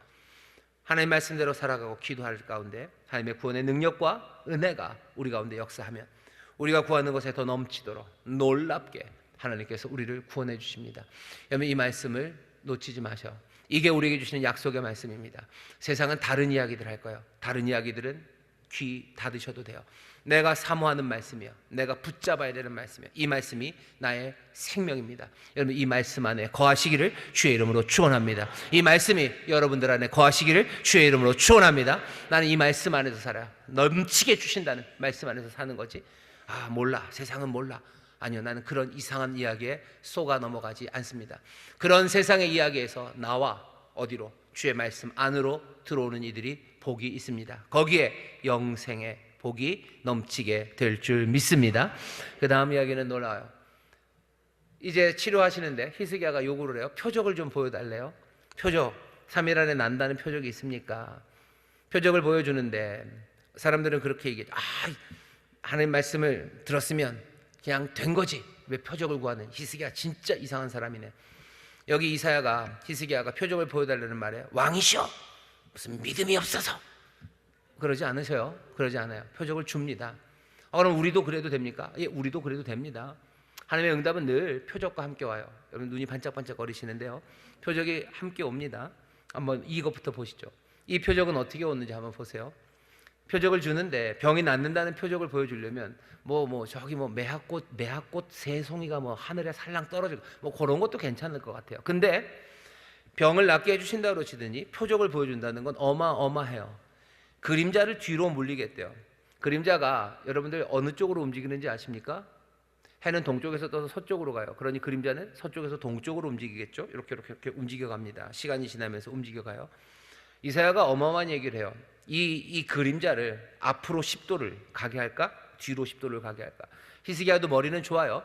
하나님 말씀대로 살아가고 기도할 가운데 하나님의 구원의 능력과 은혜가 우리 가운데 역사하면 우리가 구하는 것에 더 넘치도록 놀랍게 하나님께서 우리를 구원해 주십니다. 여러분 이 말씀을 놓치지 마셔. 이게 우리에게 주시는 약속의 말씀입니다. 세상은 다른 이야기들 할 거예요. 다른 이야기들은 귀 닫으셔도 돼요. 내가 사모하는 말씀이요, 내가 붙잡아야 되는 말씀이요, 이 말씀이 나의 생명입니다. 여러분 이 말씀 안에 거하시기를 주의 이름으로 축원합니다. 이 말씀이 여러분들 안에 거하시기를 주의 이름으로 축원합니다. 나는 이 말씀 안에서 살아요. 넘치게 주신다는 말씀 안에서 사는 거지. 아 몰라, 세상은 몰라. 아니요, 나는 그런 이상한 이야기에 속아 넘어가지 않습니다. 그런 세상의 이야기에서 나와 어디로? 주의 말씀 안으로 들어오는 이들이 복이 있습니다. 거기에 영생의 복이 넘치게 될 줄 믿습니다. 그 다음 이야기는 놀라워요. 이제 치료하시는데 히스기야가 요구를 해요. 표적을 좀 보여달래요. 표적, 3일 안에 난다는 표적이 있습니까? 표적을 보여주는데 사람들은 그렇게 얘기해요. 하나님 말씀을 들었으면 그냥 된 거지, 왜 표적을 구하는? 히스기야 진짜 이상한 사람이네. 여기 이사야가 히스기야가 표적을 보여달라는 말에 왕이시여 무슨 믿음이 없어서 그러지 않으셔요. 그러지 않아요. 표적을 줍니다. 그럼 우리도 그래도 됩니까? 예, 우리도 그래도 됩니다. 하나님의 응답은 늘 표적과 함께 와요. 여러분 눈이 반짝반짝 거리시는데요, 표적이 함께 옵니다. 한번 이것부터 보시죠. 이 표적은 어떻게 오는지 한번 보세요. 표적을 주는데 병이 낫는다는 표적을 보여주려면 저기 매화꽃 세 송이가 하늘에 살랑 떨어지고 그런 것도 괜찮을 것 같아요. 근데 병을 낫게 해주신다고 그러시더니 표적을 보여준다는 건 어마어마해요. 그림자를 뒤로 물리겠대요. 그림자가 여러분들 어느 쪽으로 움직이는지 아십니까? 해는 동쪽에서 떠서 서쪽으로 가요. 그러니 그림자는 서쪽에서 동쪽으로 움직이겠죠. 이렇게 움직여갑니다. 시간이 지나면서 움직여가요. 이사야가 어마어마한 얘기를 해요. 이 그림자를 앞으로 10도를 가게 할까? 뒤로 10도를 가게 할까? 히스기야도 머리는 좋아요.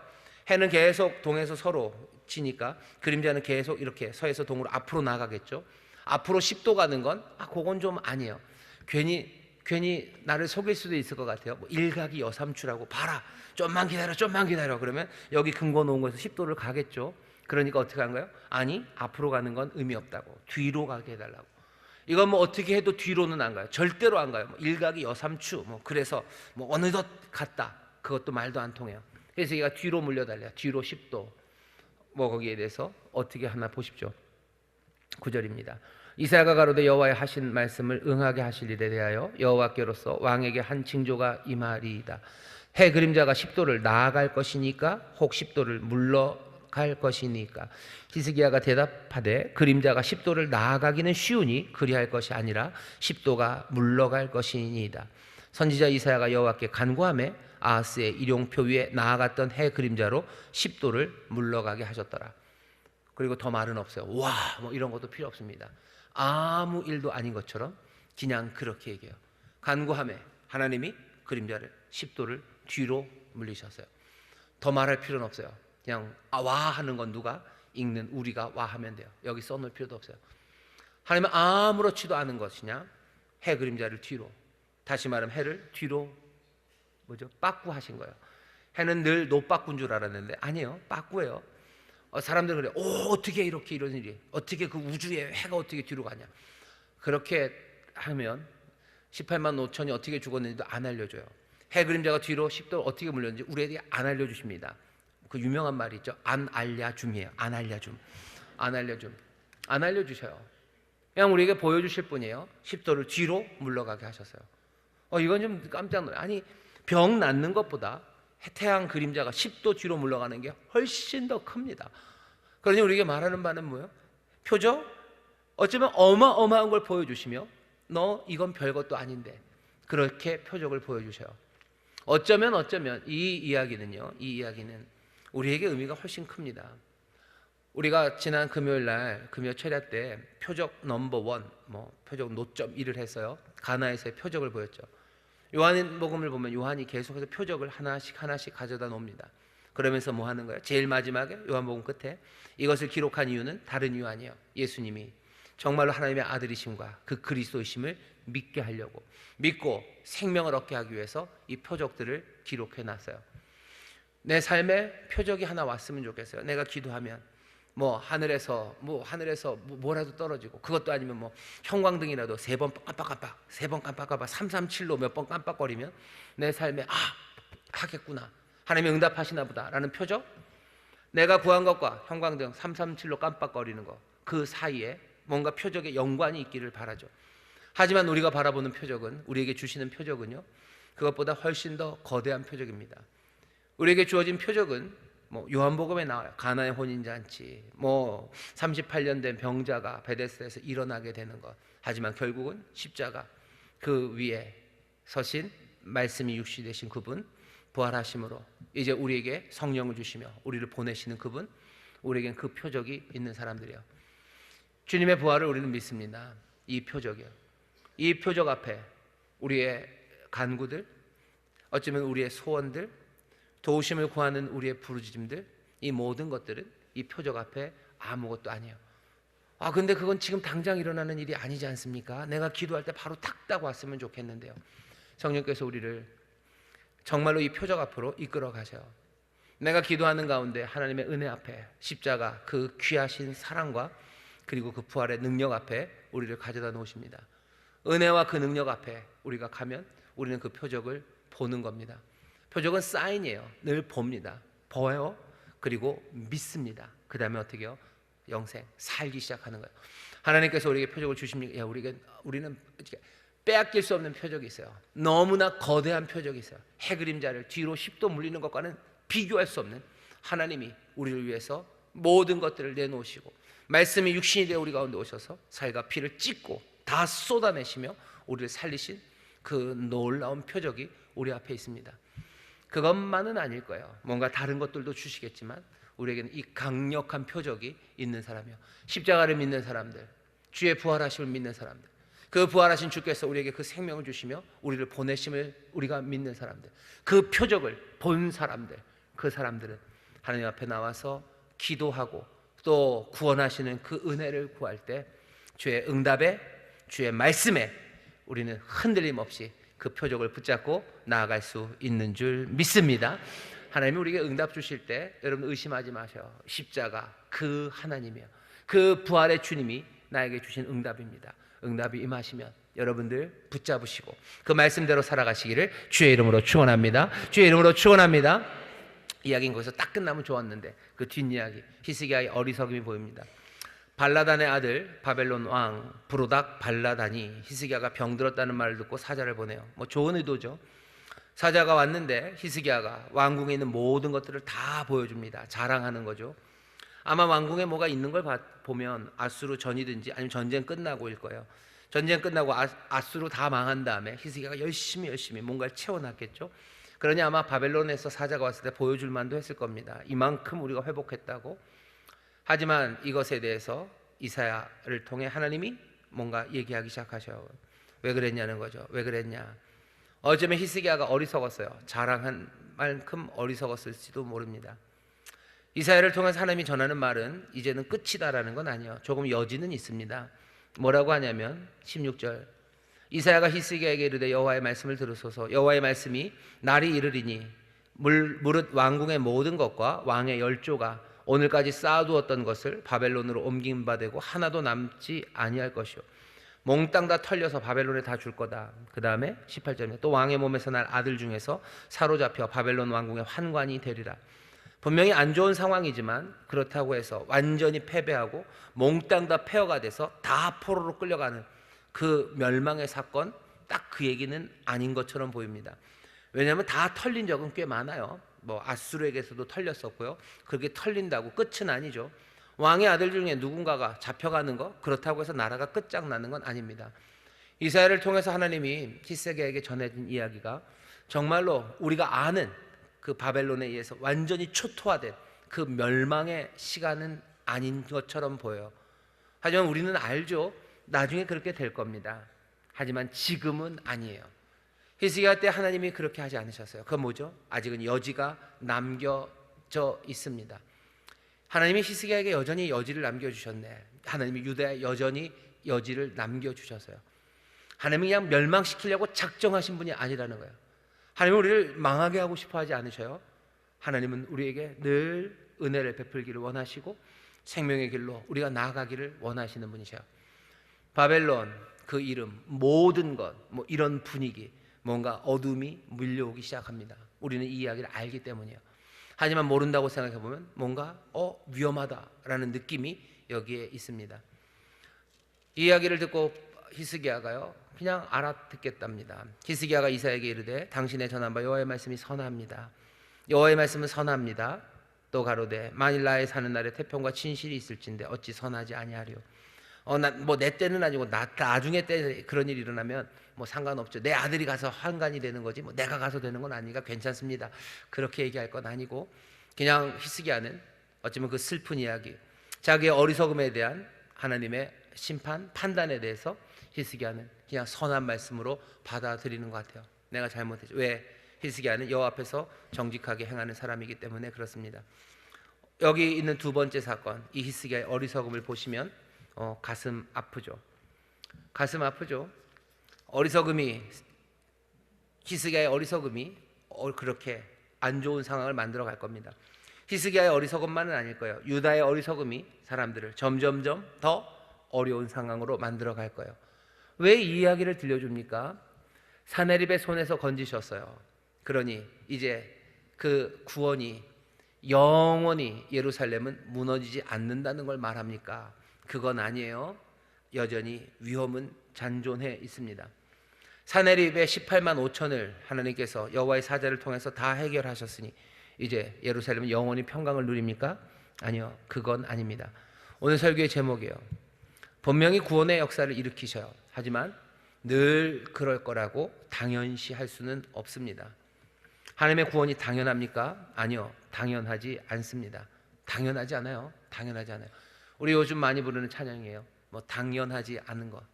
해는 계속 동에서 서로 지니까 그림자는 계속 이렇게 서에서 동으로 앞으로 나가겠죠. 앞으로 10도 가는 건 그건 좀 아니에요. 괜히 나를 속일 수도 있을 것 같아요. 일각이 여삼추라고, 봐라 좀만 기다려 그러면 여기 근거 놓은 곳에서 10도를 가겠죠. 그러니까 어떻게 한 거예요? 아니 앞으로 가는 건 의미 없다고, 뒤로 가게 해달라고. 이건 어떻게 해도 뒤로는 안 가요. 절대로 안 가요. 일각이 여삼추 그래서 어느덧 갔다, 그것도 말도 안 통해요. 그래서 얘가 뒤로 물려달래요. 뒤로 10도. 거기에 대해서 어떻게 하나 보십시오. 9절입니다. 이사야가 가로되 여호와의 하신 말씀을 응하게 하실 일에 대하여 여호와께로서 왕에게 한 징조가 임하리이다. 해 그림자가 10도를 나아갈 것이니까 혹 10도를 물러갈 것이니까. 히스기야가 대답하되 그림자가 10도를 나아가기는 쉬우니 그리할 것이 아니라 10도가 물러갈 것이니이다. 선지자 이사야가 여호와께 간구하며 아하스의 일용표 위에 나아갔던 해 그림자로 10도를 물러가게 하셨더라. 그리고 더 말은 없어요. 와, 뭐 이런 것도 필요 없습니다. 아무 일도 아닌 것처럼 그냥 그렇게 얘기해요. 간구하며 하나님이 그림자를 10도를 뒤로 물리셨어요. 더 말할 필요는 없어요. 그냥 와 하는 건 누가 읽는 우리가 와 하면 돼요. 여기 써놓을 필요도 없어요. 하나님은 아무렇지도 않은 것이냐 해 그림자를 뒤로, 다시 말하면 해를 뒤로 빠꾸하신 거예요. 해는 늘 노빠꾸인 줄 알았는데 아니에요, 빠꾸예요. 사람들은 그래, 어떻게 이렇게 이런 일이, 어떻게 그 우주에 해가 어떻게 뒤로 가냐. 그렇게 하면 18만 5천이 어떻게 죽었는지도 안 알려줘요. 해 그림자가 뒤로 10도 어떻게 물렸는지 우리에게 안 알려주십니다. 그 유명한 말이 있죠. 안 알려줌이에요. 안 알려줌. 안 알려줌. 안 알려주셔요. 그냥 우리에게 보여주실 뿐이에요. 10도를 뒤로 물러가게 하셨어요. 이건 좀 깜짝 놀라요. 아니, 병 낫는 것보다 태양 그림자가 10도 뒤로 물러가는 게 훨씬 더 큽니다. 그러니 우리에게 말하는 바는 뭐예요? 표적? 어쩌면 어마어마한 걸 보여주시며 너 이건 별것도 아닌데 그렇게 표적을 보여주셔요. 어쩌면 이 이야기는 우리에게 의미가 훨씬 큽니다. 우리가 지난 금요일 날 금요 철야 때 표적 넘버 1, 표적 노점 1을 했어요. 가나에서의 표적을 보였죠. 요한복음을 보면 요한이 계속해서 표적을 하나씩 가져다 놓습니다. 그러면서 뭐 하는 거예요? 제일 마지막에 요한복음 끝에 이것을 기록한 이유는 다른 이유 아니에요. 예수님이 정말로 하나님의 아들이심과 그 그리스도이심을 믿게 하려고, 믿고 생명을 얻게 하기 위해서 이 표적들을 기록해 놨어요. 내 삶에 표적이 하나 왔으면 좋겠어요. 내가 기도하면 하늘에서 뭐라도 떨어지고, 그것도 아니면 형광등이라도 3번 깜빡깜빡 337로 몇 번 깜빡거리면 내 삶에 하겠구나, 하나님이 응답하시나 보다 라는 표적. 내가 구한 것과 형광등 337로 깜빡거리는 것, 그 사이에 뭔가 표적의 연관이 있기를 바라죠. 하지만 우리가 바라보는 표적은, 우리에게 주시는 표적은요, 그것보다 훨씬 더 거대한 표적입니다. 우리에게 주어진 표적은 요한복음에 나와요. 가나의 혼인잔치, 38년 된 병자가 베데스다에서 일어나게 되는 것. 하지만 결국은 십자가, 그 위에 서신 말씀이 육시 되신 그분, 부활하심으로 이제 우리에게 성령을 주시며 우리를 보내시는 그분, 우리에겐 그 표적이 있는 사람들이에요. 주님의 부활을 우리는 믿습니다. 이 표적이요, 이 표적 앞에 우리의 간구들, 어쩌면 우리의 소원들, 도우심을 구하는 우리의 부르짖음들, 이 모든 것들은 이 표적 앞에 아무것도 아니에요. 근데 그건 지금 당장 일어나는 일이 아니지 않습니까? 내가 기도할 때 바로 탁 왔으면 좋겠는데요. 성령께서 우리를 정말로 이 표적 앞으로 이끌어 가셔요. 내가 기도하는 가운데 하나님의 은혜 앞에, 십자가 그 귀하신 사랑과 그리고 그 부활의 능력 앞에 우리를 가져다 놓으십니다. 은혜와 그 능력 앞에 우리가 가면 우리는 그 표적을 보는 겁니다. 표적은 사인이에요. 늘 봅니다. 보여요. 그리고 믿습니다. 그 다음에 어떻게 해요? 영생, 살기 시작하는 거예요. 하나님께서 우리에게 표적을 주십니까? 우리는 빼앗길 수 없는 표적이 있어요. 너무나 거대한 표적이 있어요. 해 그림자를 뒤로 10도 물리는 것과는 비교할 수 없는, 하나님이 우리를 위해서 모든 것들을 내놓으시고 말씀이 육신이 되어 우리 가운데 오셔서 살과 피를 찢고 다 쏟아내시며 우리를 살리신 그 놀라운 표적이 우리 앞에 있습니다. 그것만은 아닐 거예요. 뭔가 다른 것들도 주시겠지만 우리에게는 이 강력한 표적이 있는 사람이요, 십자가를 믿는 사람들, 주의 부활하심을 믿는 사람들, 그 부활하신 주께서 우리에게 그 생명을 주시며 우리를 보내심을 우리가 믿는 사람들, 그 표적을 본 사람들, 그 사람들은 하나님 앞에 나와서 기도하고 또 구원하시는 그 은혜를 구할 때 주의 응답에, 주의 말씀에 우리는 흔들림 없이 그 표적을 붙잡고 나아갈 수 있는 줄 믿습니다. 하나님이 우리에게 응답 주실 때 여러분 의심하지 마셔요. 십자가 그 하나님이요, 그 부활의 주님이 나에게 주신 응답입니다. 응답이 임하시면 여러분들 붙잡으시고 그 말씀대로 살아가시기를 주의 이름으로 축원합니다. 주의 이름으로 축원합니다. 이야기는 거기서 딱 끝나면 좋았는데 그 뒷이야기, 히스기야의 어리석음이 보입니다. 발라단의 아들 바벨론 왕 브로닥 발라단이 히스기야가 병들었다는 말을 듣고 사자를 보내요. 좋은 의도죠. 사자가 왔는데 히스기야가 왕궁에 있는 모든 것들을 다 보여줍니다. 자랑하는 거죠. 아마 왕궁에 뭐가 있는 걸 보면 아수르 전이든지 아니면 전쟁 끝나고일 거예요. 전쟁 끝나고 아수르 다 망한 다음에 히스기야가 열심히 뭔가를 채워놨겠죠. 그러니 아마 바벨론에서 사자가 왔을 때 보여줄 만도 했을 겁니다. 이만큼 우리가 회복했다고. 하지만 이것에 대해서 이사야를 통해 하나님이 뭔가 얘기하기 시작하셔요. 왜 그랬냐는 거죠. 왜 그랬냐. 어쩌면 히스기야가 어리석었어요. 자랑한 만큼 어리석었을지도 모릅니다. 이사야를 통해서 하나님이 전하는 말은 이제는 끝이다라는 건 아니에요. 조금 여지는 있습니다. 뭐라고 하냐면 16절, 이사야가 히스기야에게 이르되 여호와의 말씀을 들으소서. 여호와의 말씀이 날이 이르리니 무릇 왕궁의 모든 것과 왕의 열조가 오늘까지 쌓아두었던 것을 바벨론으로 옮긴 바 되고 하나도 남지 아니할 것이요 몽땅 다 털려서 바벨론에 다 줄 거다. 그 다음에 18절에 또 왕의 몸에서 날 아들 중에서 사로잡혀 바벨론 왕궁의 환관이 되리라. 분명히 안 좋은 상황이지만 그렇다고 해서 완전히 패배하고 몽땅 다 폐허가 돼서 다 포로로 끌려가는 그 멸망의 사건, 딱 그 얘기는 아닌 것처럼 보입니다. 왜냐하면 다 털린 적은 꽤 많아요. 뭐 아수르에게서도 털렸었고요. 그게 털린다고 끝은 아니죠. 왕의 아들 중에 누군가가 잡혀가는 거, 그렇다고 해서 나라가 끝장나는 건 아닙니다. 이사야를 통해서 하나님이 히스기야에게 전해진 이야기가 정말로 우리가 아는 그 바벨론에 의해서 완전히 초토화된 그 멸망의 시간은 아닌 것처럼 보여요. 하지만 우리는 알죠. 나중에 그렇게 될 겁니다. 하지만 지금은 아니에요. 히스기야 때 하나님이 그렇게 하지 않으셨어요. 그건 뭐죠? 아직은 여지가 남겨져 있습니다. 하나님이 히스기야에게 여전히 여지를 남겨주셨네. 하나님이 유다에 여전히 여지를 남겨주셨어요. 하나님이 그냥 멸망시키려고 작정하신 분이 아니라는 거예요. 하나님은 우리를 망하게 하고 싶어 하지 않으셔요. 하나님은 우리에게 늘 은혜를 베풀기를 원하시고 생명의 길로 우리가 나아가기를 원하시는 분이셔요. 바벨론 그 이름, 모든 것, 뭐 이런 분위기, 뭔가 어둠이 밀려오기 시작합니다. 우리는 이 이야기를 알기 때문이에요. 하지만 모른다고 생각해 보면 뭔가 위험하다라는 느낌이 여기에 있습니다. 이 이야기를 듣고 히스기야가요 그냥 알아듣겠답니다. 히스기야가 이사야에게 이르되 당신의 전한 바 여호와의 말씀이 선합니다. 여호와의 말씀은 선합니다. 또 가로되 만일 나의 사는 날에 태평과 진실이 있을진데 어찌 선하지 아니하리요. 내 때는 아니고 나중에 때 그런 일이 일어나면 뭐 상관없죠. 내 아들이 가서 환관이 되는 거지 뭐 내가 가서 되는 건 아니니까 괜찮습니다. 그렇게 얘기할 건 아니고 그냥 히스기야는 어쩌면 그 슬픈 이야기, 자기의 어리석음에 대한 하나님의 심판, 판단에 대해서 히스기야는 그냥 선한 말씀으로 받아들이는 것 같아요. 내가 잘못했죠. 왜? 히스기야는 여호와 앞에서 정직하게 행하는 사람이기 때문에 그렇습니다. 여기 있는 두 번째 사건, 이 히스기야의 어리석음을 보시면 가슴 아프죠. 가슴 아프죠. 히스기야의 어리석음이 그렇게 안 좋은 상황을 만들어 갈 겁니다. 히스기야의 어리석음만은 아닐 거예요. 유다의 어리석음이 사람들을 점점점 더 어려운 상황으로 만들어 갈 거예요. 왜 이 이야기를 들려줍니까? 사네립의 손에서 건지셨어요. 그러니 이제 그 구원이 영원히 예루살렘은 무너지지 않는다는 걸 말합니까? 그건 아니에요. 여전히 위험은 잔존해 있습니다. 사네립의 18만 5천을 하나님께서 여호와의 사자를 통해서 다 해결하셨으니 이제 예루살렘은 영원히 평강을 누립니까? 아니요, 그건 아닙니다. 오늘 설교의 제목이에요. 분명히 구원의 역사를 일으키셔요. 하지만 늘 그럴 거라고 당연시 할 수는 없습니다. 하나님의 구원이 당연합니까? 아니요, 당연하지 않습니다. 당연하지 않아요. 당연하지 않아요. 우리 요즘 많이 부르는 찬양이에요. 뭐 당연하지 않은 것.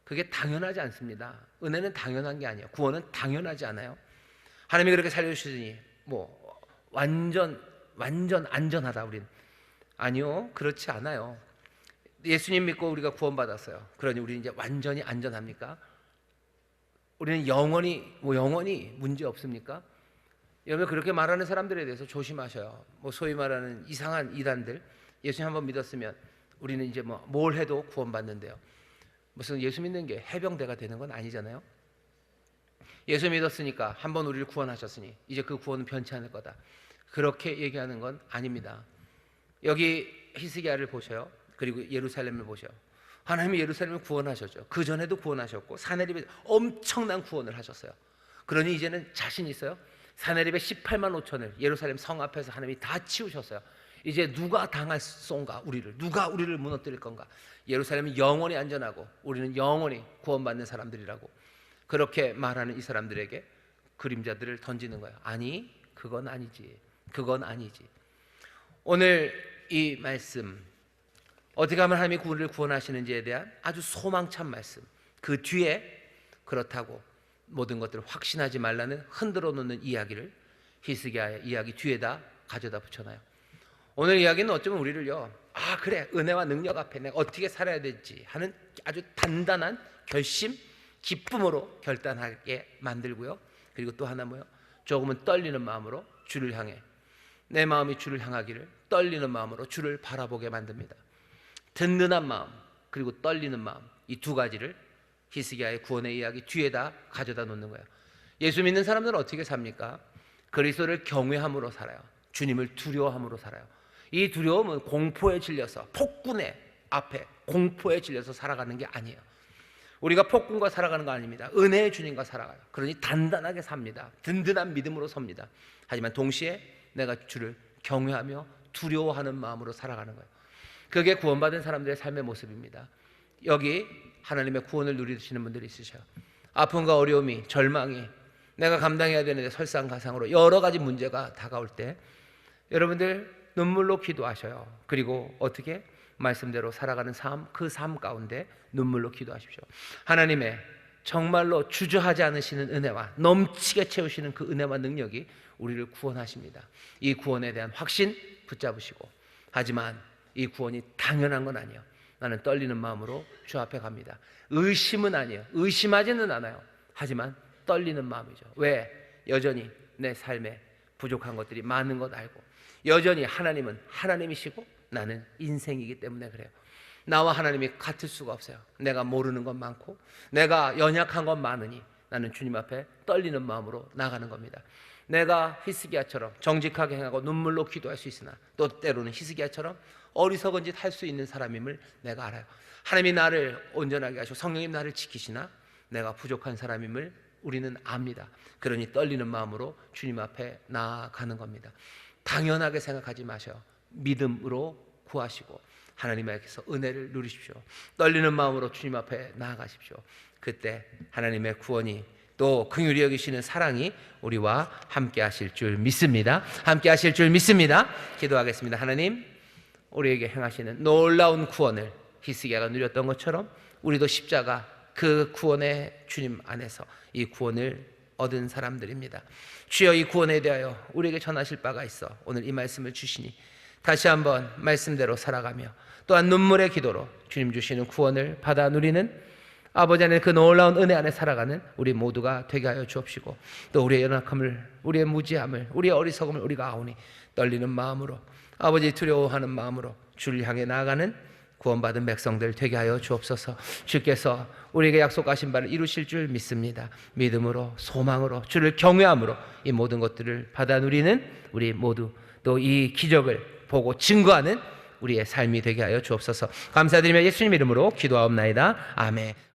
그게 당연하지 않습니다. 은혜는 당연한 게 아니에요. 구원은 당연하지 않아요. 하나님이 그렇게 살려주시니 뭐 완전 안전하다 우린. 아니요, 그렇지 않아요. 예수님 믿고 우리가 구원받았어요. 그러니 우리는 이제 완전히 안전합니까? 우리는 영원히 문제 없습니까? 여러분 그렇게 말하는 사람들에 대해서 조심하셔요. 뭐 소위 말하는 이상한 이단들, 예수님 한번 믿었으면 우리는 이제 뭘 해도 구원받는데요. 무슨 예수 믿는 게 해병대가 되는 건 아니잖아요. 예수 믿었으니까 한번 우리를 구원하셨으니 이제 그 구원은 변치 않을 거다. 그렇게 얘기하는 건 아닙니다. 여기 히스기야를 보셔요. 그리고 예루살렘을 보셔요. 하나님이 예루살렘을 구원하셨죠. 그 전에도 구원하셨고 사네립에 엄청난 구원을 하셨어요. 그러니 이제는 자신 있어요. 사네립의 18만 5천을 예루살렘 성 앞에서 하나님이 다 치우셨어요. 이제 누가 당할 쏜가? 누가 우리를 무너뜨릴 건가? 예루살렘은 영원히 안전하고 우리는 영원히 구원받는 사람들이라고 그렇게 말하는 이 사람들에게 그림자들을 던지는 거예요. 아니, 그건 아니지. 그건 아니지. 오늘 이 말씀, 어떻게 하면 하나님이 우리를 구원하시는지에 대한 아주 소망찬 말씀, 그 뒤에 그렇다고 모든 것들을 확신하지 말라는 흔들어 놓는 이야기를 히스기야의 이야기 뒤에다 가져다 붙여놔요. 오늘 이야기는 어쩌면 우리를요, 아 그래, 은혜와 능력 앞에 내가 어떻게 살아야 될지 하는 아주 단단한 결심, 기쁨으로 결단하게 만들고요. 그리고 또 하나 뭐요? 조금은 떨리는 마음으로 주를 향해, 내 마음이 주를 향하기를 떨리는 마음으로 주를 바라보게 만듭니다. 든든한 마음 그리고 떨리는 마음, 이 두 가지를 히스기야의 구원의 이야기 뒤에다 가져다 놓는 거예요. 예수 믿는 사람들은 어떻게 삽니까? 그리스도를 경외함으로 살아요. 주님을 두려워함으로 살아요. 이 두려움은 공포에 질려서, 폭군의 앞에 공포에 질려서 살아가는 게 아니에요. 우리가 폭군과 살아가는 거 아닙니다. 은혜의 주님과 살아가요. 그러니 단단하게 삽니다. 든든한 믿음으로 섭니다. 하지만 동시에 내가 주를 경외하며 두려워하는 마음으로 살아가는 거예요. 그게 구원받은 사람들의 삶의 모습입니다. 여기 하나님의 구원을 누리시는 분들이 있으셔요. 아픔과 어려움이, 절망이, 내가 감당해야 되는데 설상가상으로 여러 가지 문제가 다가올 때 여러분들 눈물로 기도하셔요. 그리고 어떻게? 말씀대로 살아가는 삶, 그 삶 가운데 눈물로 기도하십시오. 하나님의 정말로 주저하지 않으시는 은혜와 넘치게 채우시는 그 은혜와 능력이 우리를 구원하십니다. 이 구원에 대한 확신 붙잡으시고, 하지만 이 구원이 당연한 건 아니에요. 나는 떨리는 마음으로 주 앞에 갑니다. 의심은 아니에요. 의심하지는 않아요. 하지만 떨리는 마음이죠. 왜? 여전히 내 삶에 부족한 것들이 많은 것 알고, 여전히 하나님은 하나님이시고 나는 인생이기 때문에 그래요. 나와 하나님이 같을 수가 없어요. 내가 모르는 것 많고 내가 연약한 것 많으니 나는 주님 앞에 떨리는 마음으로 나가는 겁니다. 내가 히스기야처럼 정직하게 행하고 눈물로 기도할 수 있으나 또 때로는 히스기야처럼 어리석은 짓 할 수 있는 사람임을 내가 알아요. 하나님이 나를 온전하게 하시고 성령님 나를 지키시나 내가 부족한 사람임을 우리는 압니다. 그러니 떨리는 마음으로 주님 앞에 나아가는 겁니다. 당연하게 생각하지 마셔요. 믿음으로 구하시고 하나님께서 은혜를 누리십시오. 떨리는 마음으로 주님 앞에 나아가십시오. 그때 하나님의 구원이 또 긍휼히 여기시는 사랑이 우리와 함께 하실 줄 믿습니다. 함께 하실 줄 믿습니다. 기도하겠습니다. 하나님, 우리에게 행하시는 놀라운 구원을 히스기야가 누렸던 것처럼 우리도 십자가 그 구원의 주님 안에서 이 구원을 얻은 사람들입니다. 주여, 이 구원에 대하여 우리에게 전하실 바가 있어 오늘 이 말씀을 주시니 다시 한번 말씀대로 살아가며 또한 눈물의 기도로 주님 주시는 구원을 받아 누리는 아버지 안에 그 놀라운 은혜 안에 살아가는 우리 모두가 되게 하여 주옵시고, 또 우리의 연약함을, 우리의 무지함을, 우리의 어리석음을 우리가 아오니 떨리는 마음으로, 아버지 두려워하는 마음으로 주를 향해 나아가는 구원받은 백성들 되게 하여 주옵소서. 주께서 우리에게 약속하신 바를 이루실 줄 믿습니다. 믿음으로, 소망으로, 주를 경외함으로 이 모든 것들을 받아 누리는 우리 모두, 또 이 기적을 보고 증거하는 우리의 삶이 되게 하여 주옵소서. 감사드리며 예수님 이름으로 기도하옵나이다. 아멘.